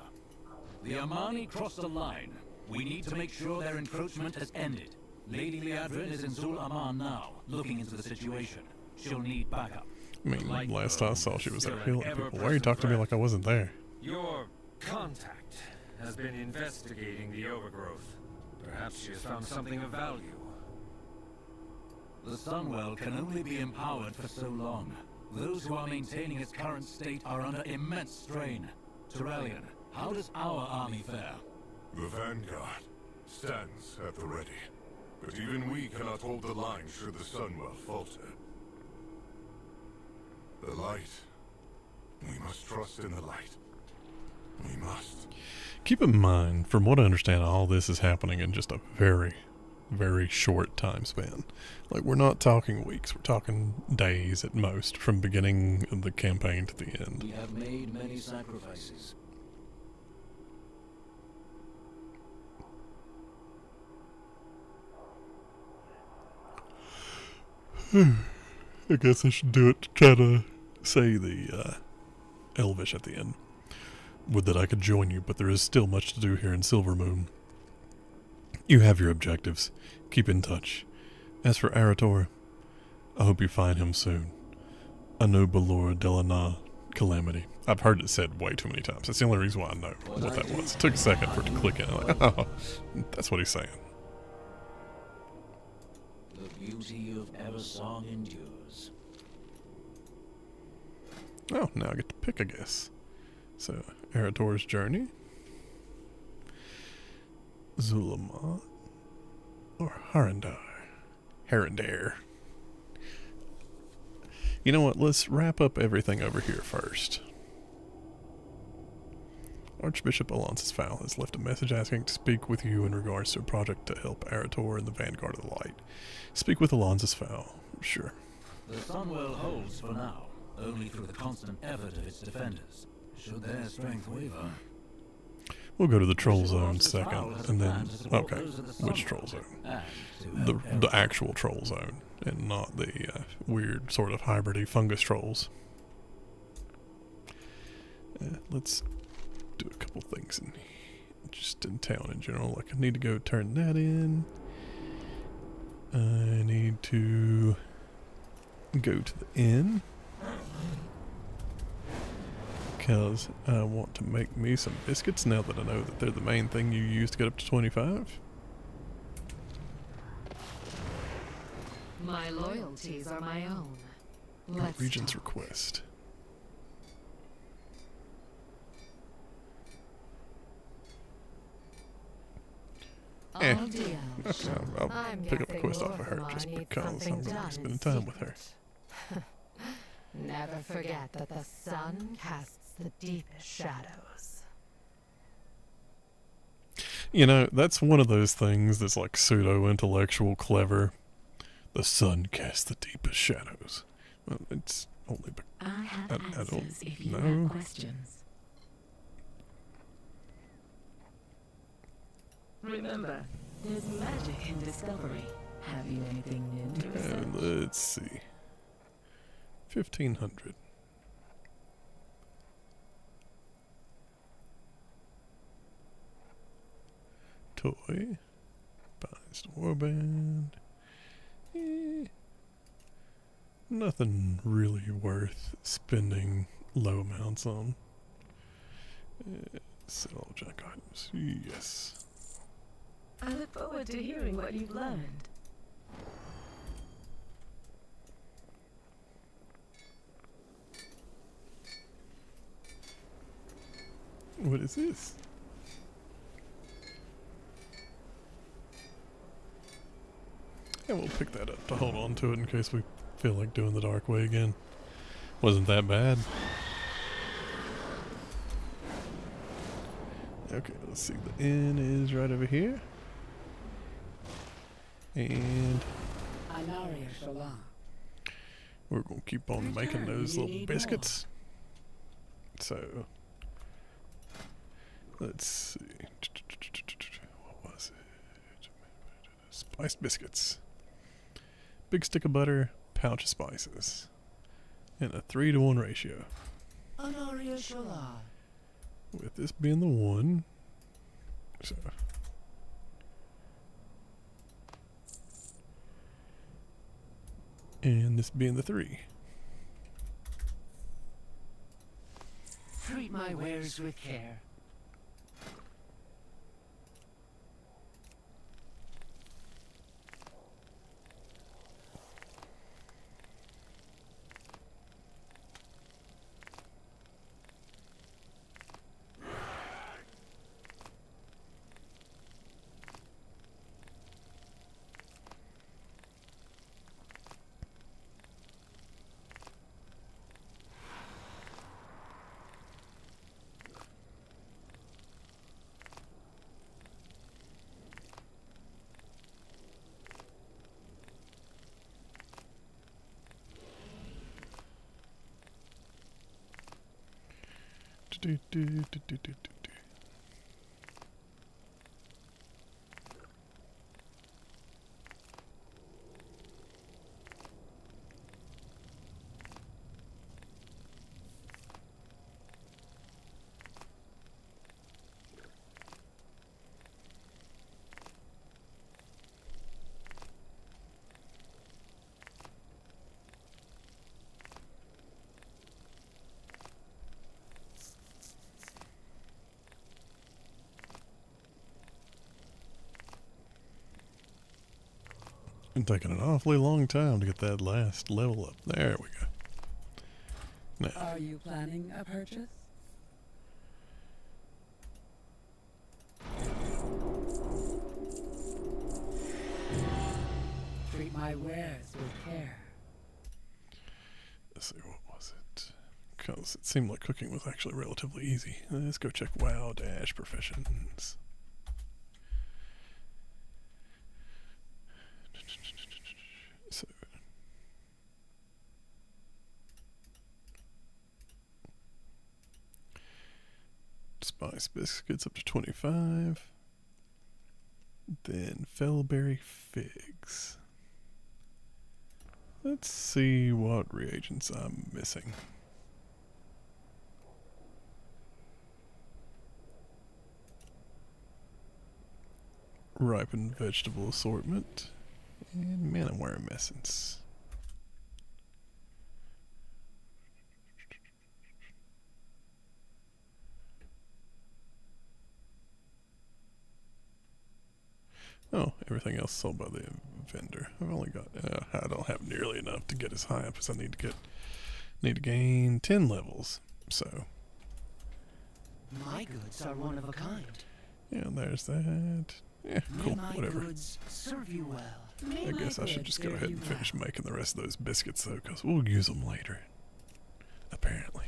The Amani crossed a line. We need to make sure their encroachment has ended. Lady Liadrin is in Zul Aman now, looking into the situation. She'll need backup. I mean, last I saw she was there healing people. Why are you talking to me like I wasn't there? Your contact has been investigating the overgrowth. Perhaps she has found something of value. The Sunwell can only be empowered for so long. Those who are maintaining its current state are under immense strain. Terrellian, how does our army fare? The Vanguard stands at the ready. But even we cannot hold the line should the Sunwell falter. The light. We must trust in the light. We must. Keep in mind, from what I understand, all this is happening in just a very, very short time span. Like, we're not talking weeks, we're talking days at most, from beginning of the campaign to the end. We have made many sacrifices. I guess I should do it to try to say the Elvish at the end. Would that I could join you, but there is still much to do here in Silvermoon. You have your objectives. Keep in touch. As for Arator, I hope you find him soon. Anu Balor Delana Calamity. I've heard it said way too many times. That's the only reason why I know what that was. It took a second for it to click in. I'm like, oh, that's what he's saying. The beauty of Eversong endures. Oh, now I get to pick, I guess. So, Arator's Journey. Zulamat. Or Harandar. Harandar. You know what? Let's wrap up everything over here first. Archbishop Alonsis Fowl has left a message asking to speak with you in regards to a project to help Arator and the Vanguard of the Light. Speak with Alonsis Fowl. Sure. The Sunwell holds for now, only through the constant effort of its defenders. Should their strength waver... We'll go to the troll zone second, and then... Okay, which troll zone? The actual troll zone, and not the weird sort of hybridy fungus trolls. Let's do a couple things just in town in general. Like, I need to go turn that in. I need to go to the inn, because I want to make me some biscuits now that I know that they're the main thing you use to get up to 25. My loyalties are my own. Let's Regent's talk. request. I'll deal. I'll I'm pick up a guessing quest off of her Lor'Hamar just needs because something I'm going to done be spending in time with her. secret. Never forget that the sun casts the deepest shadows. You know, that's one of those things that's like pseudo-intellectual clever. The sun casts the deepest shadows. Well, it's only... I have I don't answers if you know. have questions. Remember, there's magic in discovery. Have you anything new to research? Let's see. 1500. Toy. Buys the warband. Nothing really worth spending low amounts on. Sell junk items. Yes. I look forward to hearing what you've learned. What is this? And we'll pick that up to hold on to it in case we feel like doing the dark way again. Wasn't that bad. Okay, let's see. The inn is right over here. And Anaria Shola. we're going to keep on making those little biscuits. So, let's see. What was it? Spiced biscuits. Big stick of butter, pouch of spices. And a 3-to-1 ratio. Anaria Shola. With this being the 1. So. And this being the 3. Treat my wares with care. Do, do, do, do, do, do, do. It's taking an awfully long time to get that last level up. There we go. Now, Are you planning a purchase? Treat my wares with care. let's see, what was it? Because it seemed like cooking was actually relatively easy. Let's go check WoW-professions. So, spice biscuits up to 25. Then fellberry figs. Let's see what reagents I'm missing. Ripened vegetable assortment. And man-worm essence. Oh, everything else sold by the vendor. I've only got, I don't have nearly enough to get as high up as I need to get. Need to gain 10 levels, so. My goods are one of a kind. Yeah, there's that. Yeah, cool, May my whatever. goods serve you well. I guess I should just go ahead and finish making the rest of those biscuits though, because we'll use them later. Apparently.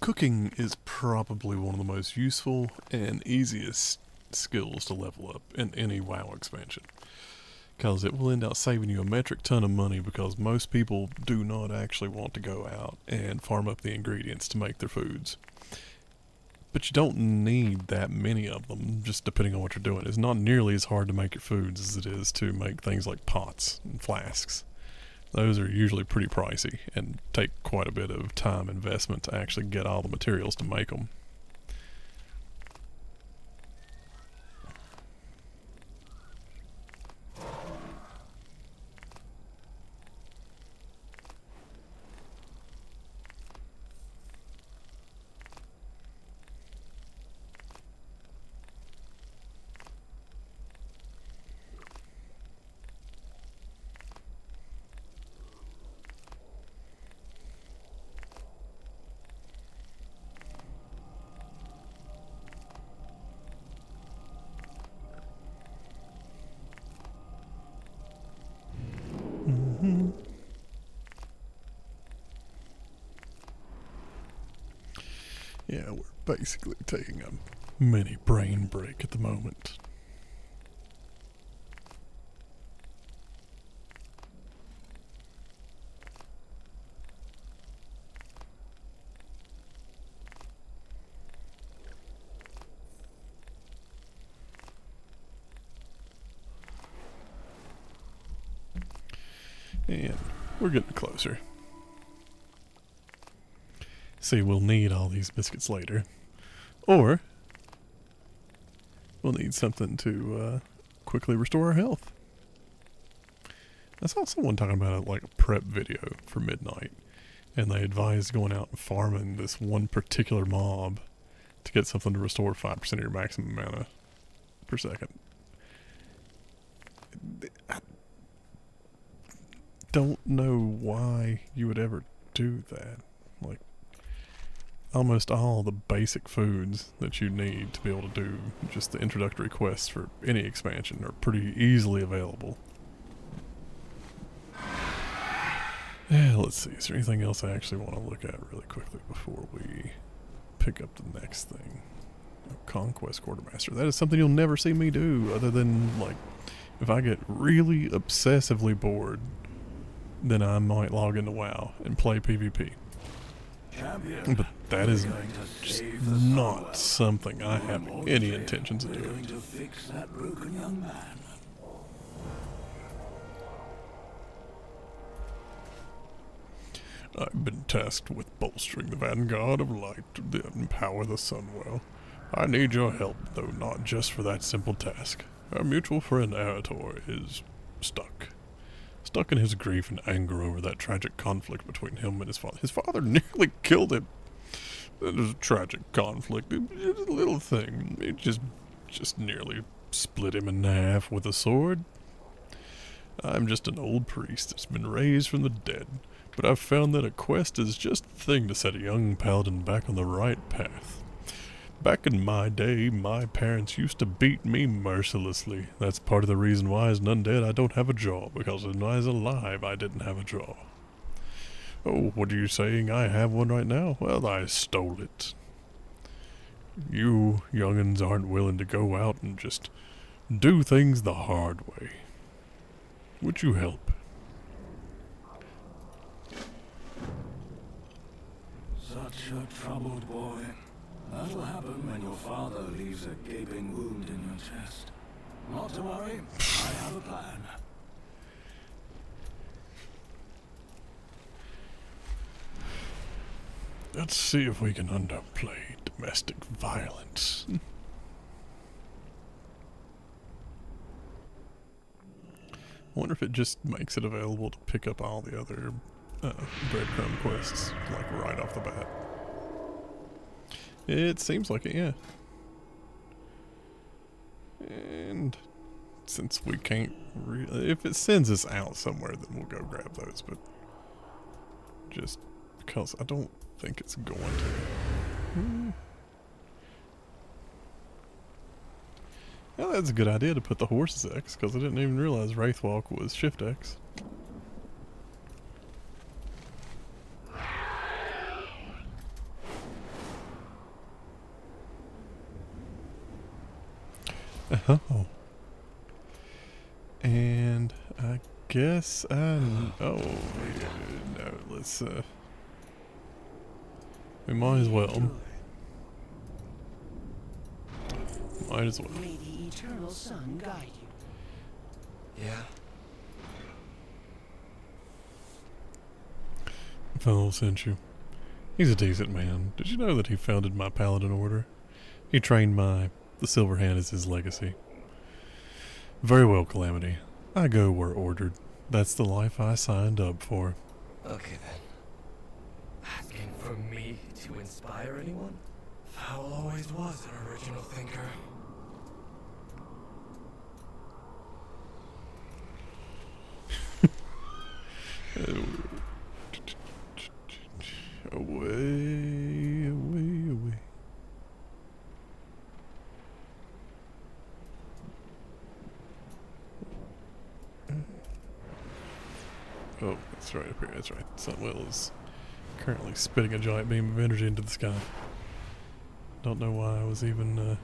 Cooking is probably one of the most useful and easiest skills to level up in any WoW expansion. Because it will end up saving you a metric ton of money, because most people do not actually want to go out and farm up the ingredients to make their foods. But you don't need that many of them, just depending on what you're doing. It's not nearly as hard to make your foods as it is to make things like pots and flasks. Those are usually pretty pricey and take quite a bit of time investment to actually get all the materials to make them. Yeah, we're basically taking a mini brain break at the moment. And we're getting closer. See, we'll need all these biscuits later. Or we'll need something to quickly restore our health. I saw someone talking about it like a prep video for midnight. And they advised going out and farming this one particular mob to get something to restore 5% of your maximum mana per second. I don't know why you would ever do that. Like, almost all the basic foods that you need to be able to do just the introductory quests for any expansion are pretty easily available. Yeah, let's see. Is there anything else I actually want to look at really quickly before we pick up the next thing? Conquest Quartermaster. That is something you'll never see me do, other than, like, if I get really obsessively bored then I might log into WoW and play PvP. Champion, But that is we're going to just save the not Sunwell. something I have any intentions of We're doing. going to fix that broken young man. I've been tasked with bolstering the Vanguard of Light to empower the Sunwell. I need your help, though not just for that simple task. Our mutual friend Arator is stuck. Stuck in his grief and anger over that tragic conflict between him and his father. His father nearly killed him. It was a tragic conflict. It was a little thing. It just nearly split him in half with a sword. I'm just an old priest that's been raised from the dead, but I've found that a quest is just the thing to set a young paladin back on the right path. Back in my day, my parents used to beat me mercilessly. That's part of the reason why as an undead I don't have a jaw, because when I was alive I didn't have a jaw. Oh, what are you saying? I have one right now? Well, I stole it. You young'uns aren't willing to go out and just do things the hard way. Would you help? Such a troubled boy. That'll happen when your father leaves a gaping wound in your chest. Not to worry, I have a plan. Let's see if we can underplay domestic violence. I wonder if it just makes it available to pick up all the other breadcrumb quests, like right off the bat. It seems like it, yeah. And since we can't if it sends us out somewhere, then we'll go grab those, but just because I don't think it's going to. Well, that's a good idea to put the horses X, because I didn't even realize Wraithwalk was Shift X. Oh. And I guess no, let's we might as well. Might as well. May the eternal sun guide you. Yeah. Fellow sent you. He's a decent man. Did you know that he founded my paladin order? He trained the Silver Hand as his legacy. Very well, Calamity. I go where ordered. That's the life I signed up for. Okay then. Asking for me to inspire anyone? Fowl always was an original thinker. Away, away, away. Oh, that's right up here, that's right. Sunwell is currently spitting a giant beam of energy into the sky. Don't know why I was even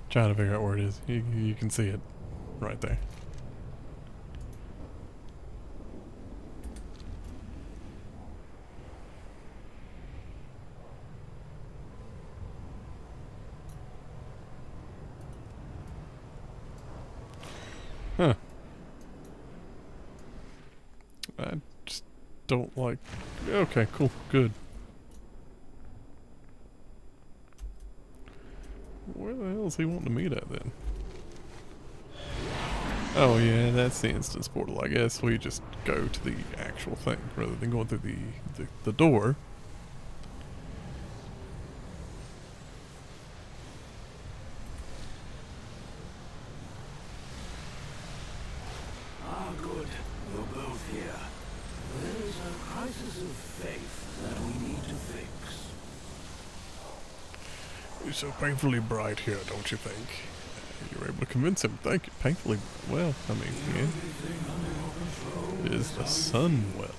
trying to figure out where it is. You can see it right there. Huh. I just don't like... Okay, cool, good. Where the hell is he wanting to meet at then? Oh yeah, that's the instance portal. I guess we just go to the actual thing rather than going through the door. Ah, good. You're both here. There is a crisis of faith that we need to fix. You're so painfully bright here, don't you think? You were able to convince him. Thank you. Painfully, well, I mean, yeah. It is the Sunwell.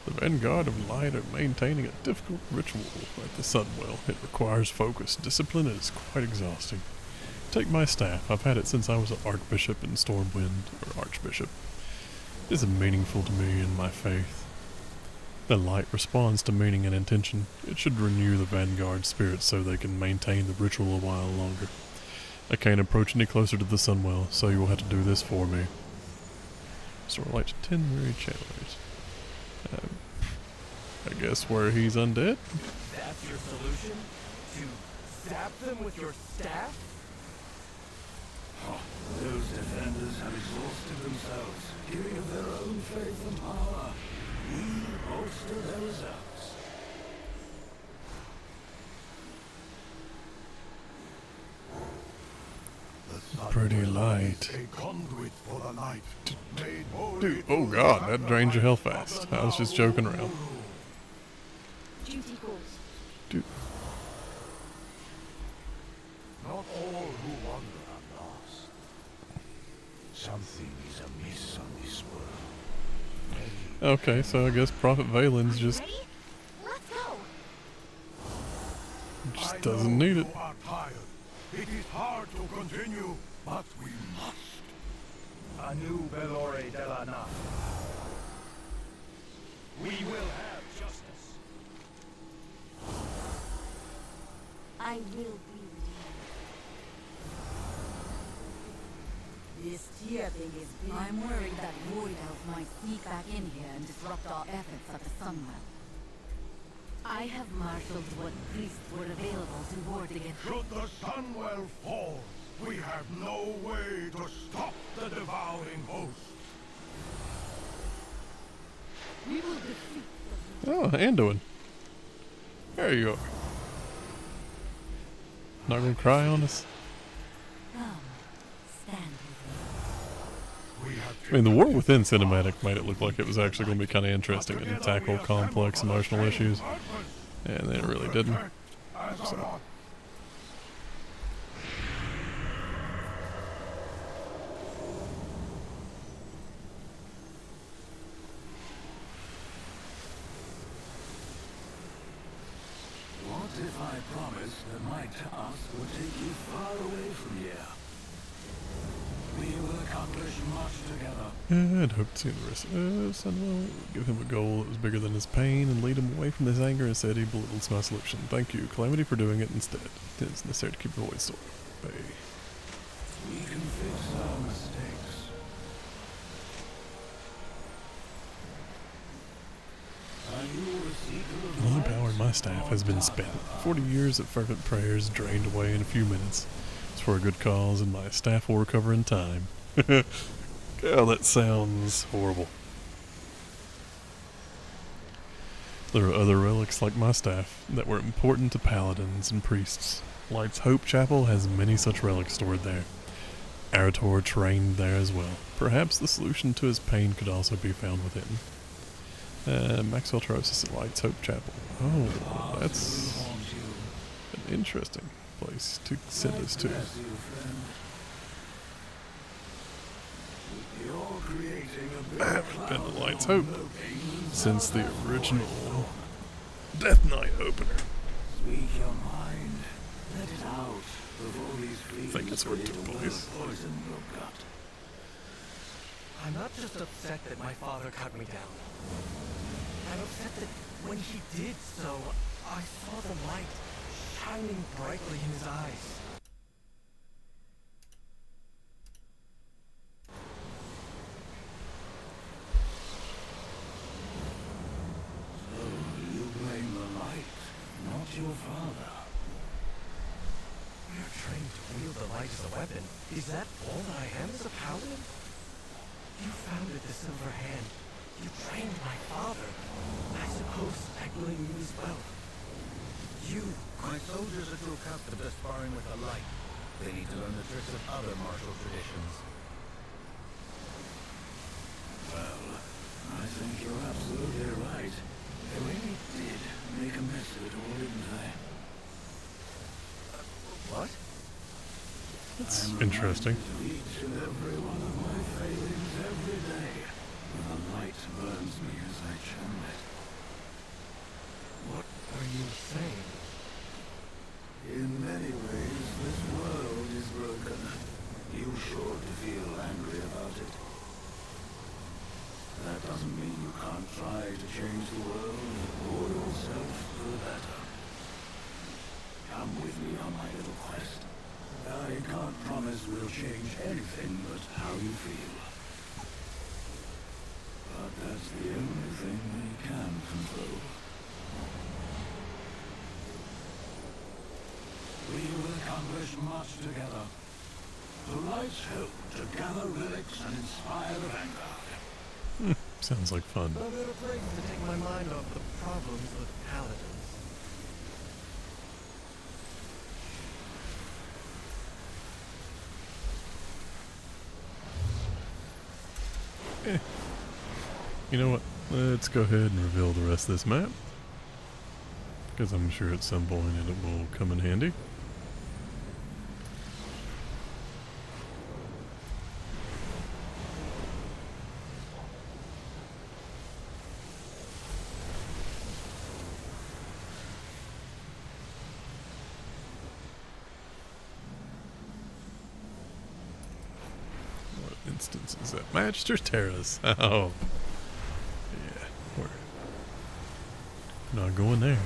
The Vanguard of Light are maintaining a difficult ritual at the Sunwell. It requires focus, discipline, and is quite exhausting. Take my staff. I've had it since I was an Archbishop in Stormwind, or Archbishop. It is meaningful to me in my faith. The light responds to meaning and intention. It should renew the Vanguard spirit so they can maintain the ritual a while longer. I can't approach any closer to the Sunwell, so you will have to do this for me. Restore light to 10 weary channelers. I guess where he's undead? That's your solution? To zap them with your staff? Oh, those defenders have exhausted themselves, giving of their own faith and power. We bolster their reserves. Pretty light. A conduit for the light. Made holy Dude, oh god, that drains your health fast. I was just joking around. Duty calls. Dude. Not all who wander are lost. Something is amiss on this world. Okay, so I guess Prophet Valen's just Ready? Let's go. doesn't need it. You are tired. It is hard to continue, but we must. Anu Belore Delana. We will have justice. I will be redeemed. This tear thing is big. I'm worried that Void Elf might sneak back in here and disrupt our efforts at the Sunwell. I have marshaled what priests were available to ward against. Should the Sunwell fall, we have no way to stop the devouring host. We will defeat Oh, Anduin. There you are. Not gonna cry on us? Come, stand with me. I mean, the War Within cinematic made it look like it was actually going to be kind of interesting and tackle complex emotional issues, and then it really didn't. So. What if I promised that my task would take you far away from here? We will accomplish much together. I'd hope to see the rest of Sunwell. Give him a goal that was bigger than his pain and lead him away from his anger. Instead, he belittles my solution. Thank you, Calamity, for doing it instead. It is necessary to keep the void stored. Hey. We can fix our mistakes. Are you a seeker of The only light power in my staff has been or spent. dark? 40 years of fervent prayers drained away in a few minutes. It's for a good cause, and my staff will recover in time. God, that sounds horrible. There are other relics like my staff that were important to paladins and priests. Light's Hope Chapel has many such relics stored there. Arator trained there as well. Perhaps the solution to his pain could also be found within. Maxwell Trosis at Light's Hope Chapel. Oh, that's an interesting place to send us to. Bless you, friend. You're creating a I big haven't been to cloud Light's on Hope the pains since of the that original storm. Death Knight opener. Speak your mind. Let it out before these I think fiends that's where it create took a place. well poison your gut. I'm not just upset that my father cut me down. I'm upset that when he did so, I saw the light shining brightly in his eyes. So you blame the light, not your father. We are trained to wield the light as a weapon. Is that all that I am as a paladin? You founded the Silver Hand. You trained my father. I suppose I blame you as well. You. My soldiers are too accustomed to sparring with the light. They need to learn the tricks of other martial traditions. Well, I think you're absolutely right. They really did make a mess of it all, didn't they? What? That's I'm interesting. reminded of each and every one of my failings every day. When the light burns me as I channel it. What are you saying? In many ways, this world is broken to change the world or yourself for the better. Come with me on my little quest. I can't promise we'll change anything but how you feel. But that's the only thing we can control. We will accomplish much together. To light's hope, to gather relics and inspire the vanguard. Sounds like fun. A bit of break to take my mind off the problems with paladins. You know what? Let's go ahead and reveal the rest of this map. Because I'm sure at some point it will come in handy. What instance is that? Magister's Terrace. Oh. Yeah, we're not going there.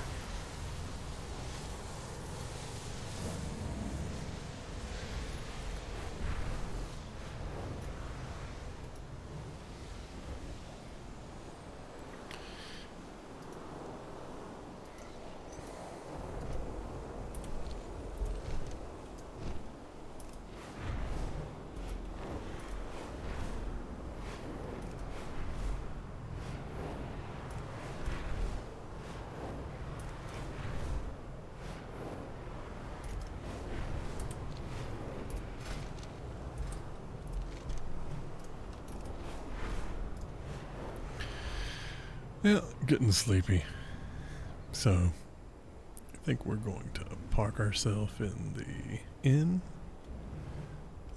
Yeah, getting sleepy. So, I think we're going to park ourselves in the inn.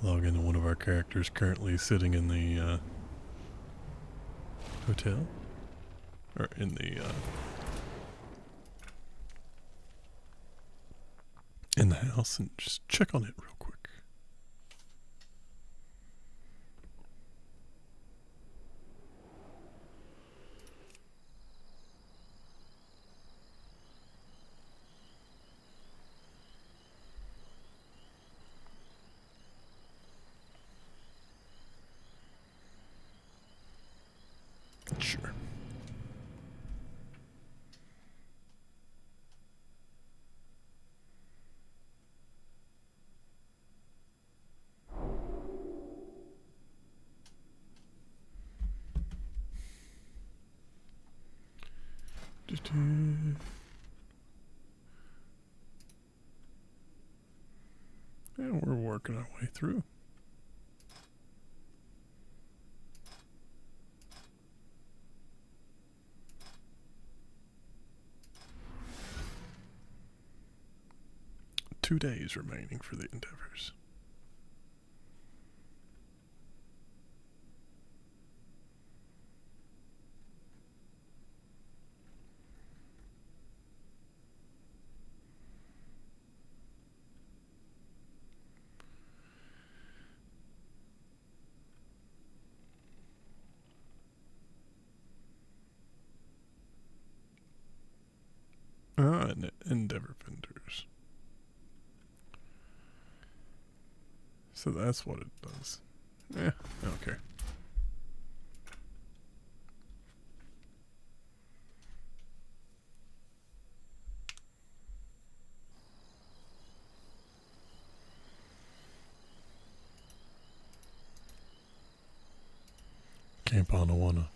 Log into one of our characters currently sitting in the hotel. Or in the house and just check on it real quick. Sure. And we're working our way through. Two days remaining for the endeavors. Endeavor vendors. So that's what it does. I don't care. Camp on Awana.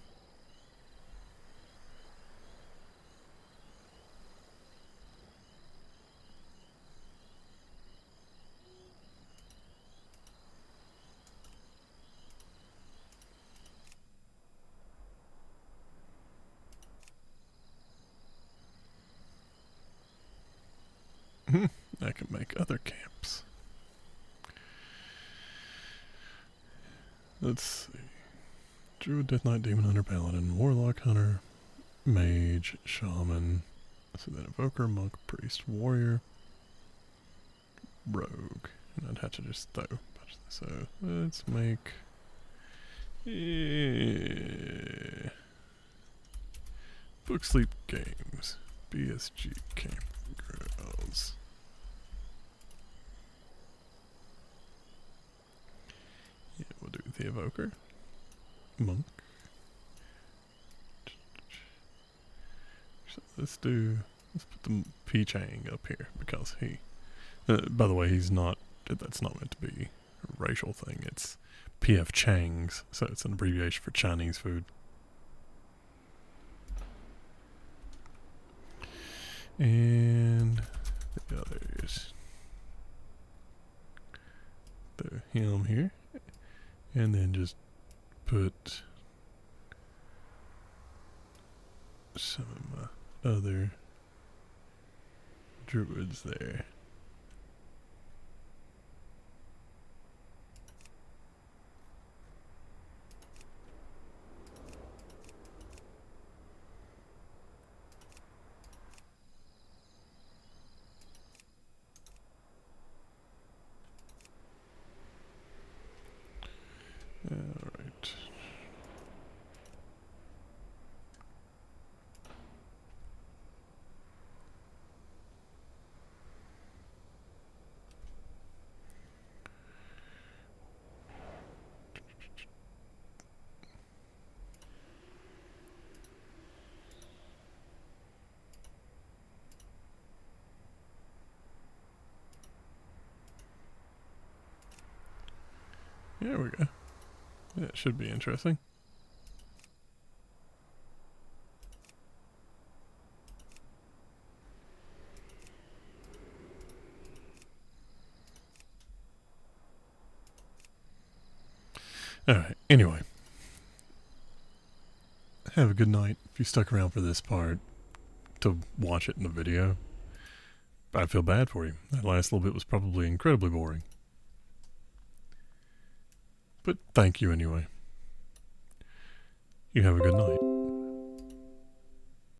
I can make other camps. Let's see. Druid, Death Knight, Demon Hunter, Paladin, Warlock Hunter, Mage, Shaman. So then Evoker, Monk, Priest, Warrior, Rogue. And I'd have to just throw a bunch of this. So let's make... Book Sleep Games. BSG Campgrounds. Yeah, we'll do the Evoker. Monk. So let's put the P-Chang up here because he, by the way, he's not, that's not meant to be a racial thing. It's PF Chang's, so it's an abbreviation for Chinese food. And the others. The him here. And then just put some of my other druids there. Alright. There we go. That should be interesting. Alright, anyway. Have a good night. If you stuck around for this part to watch it in the video, I feel bad for you. That last little bit was probably incredibly boring. But thank you anyway. You have a good night.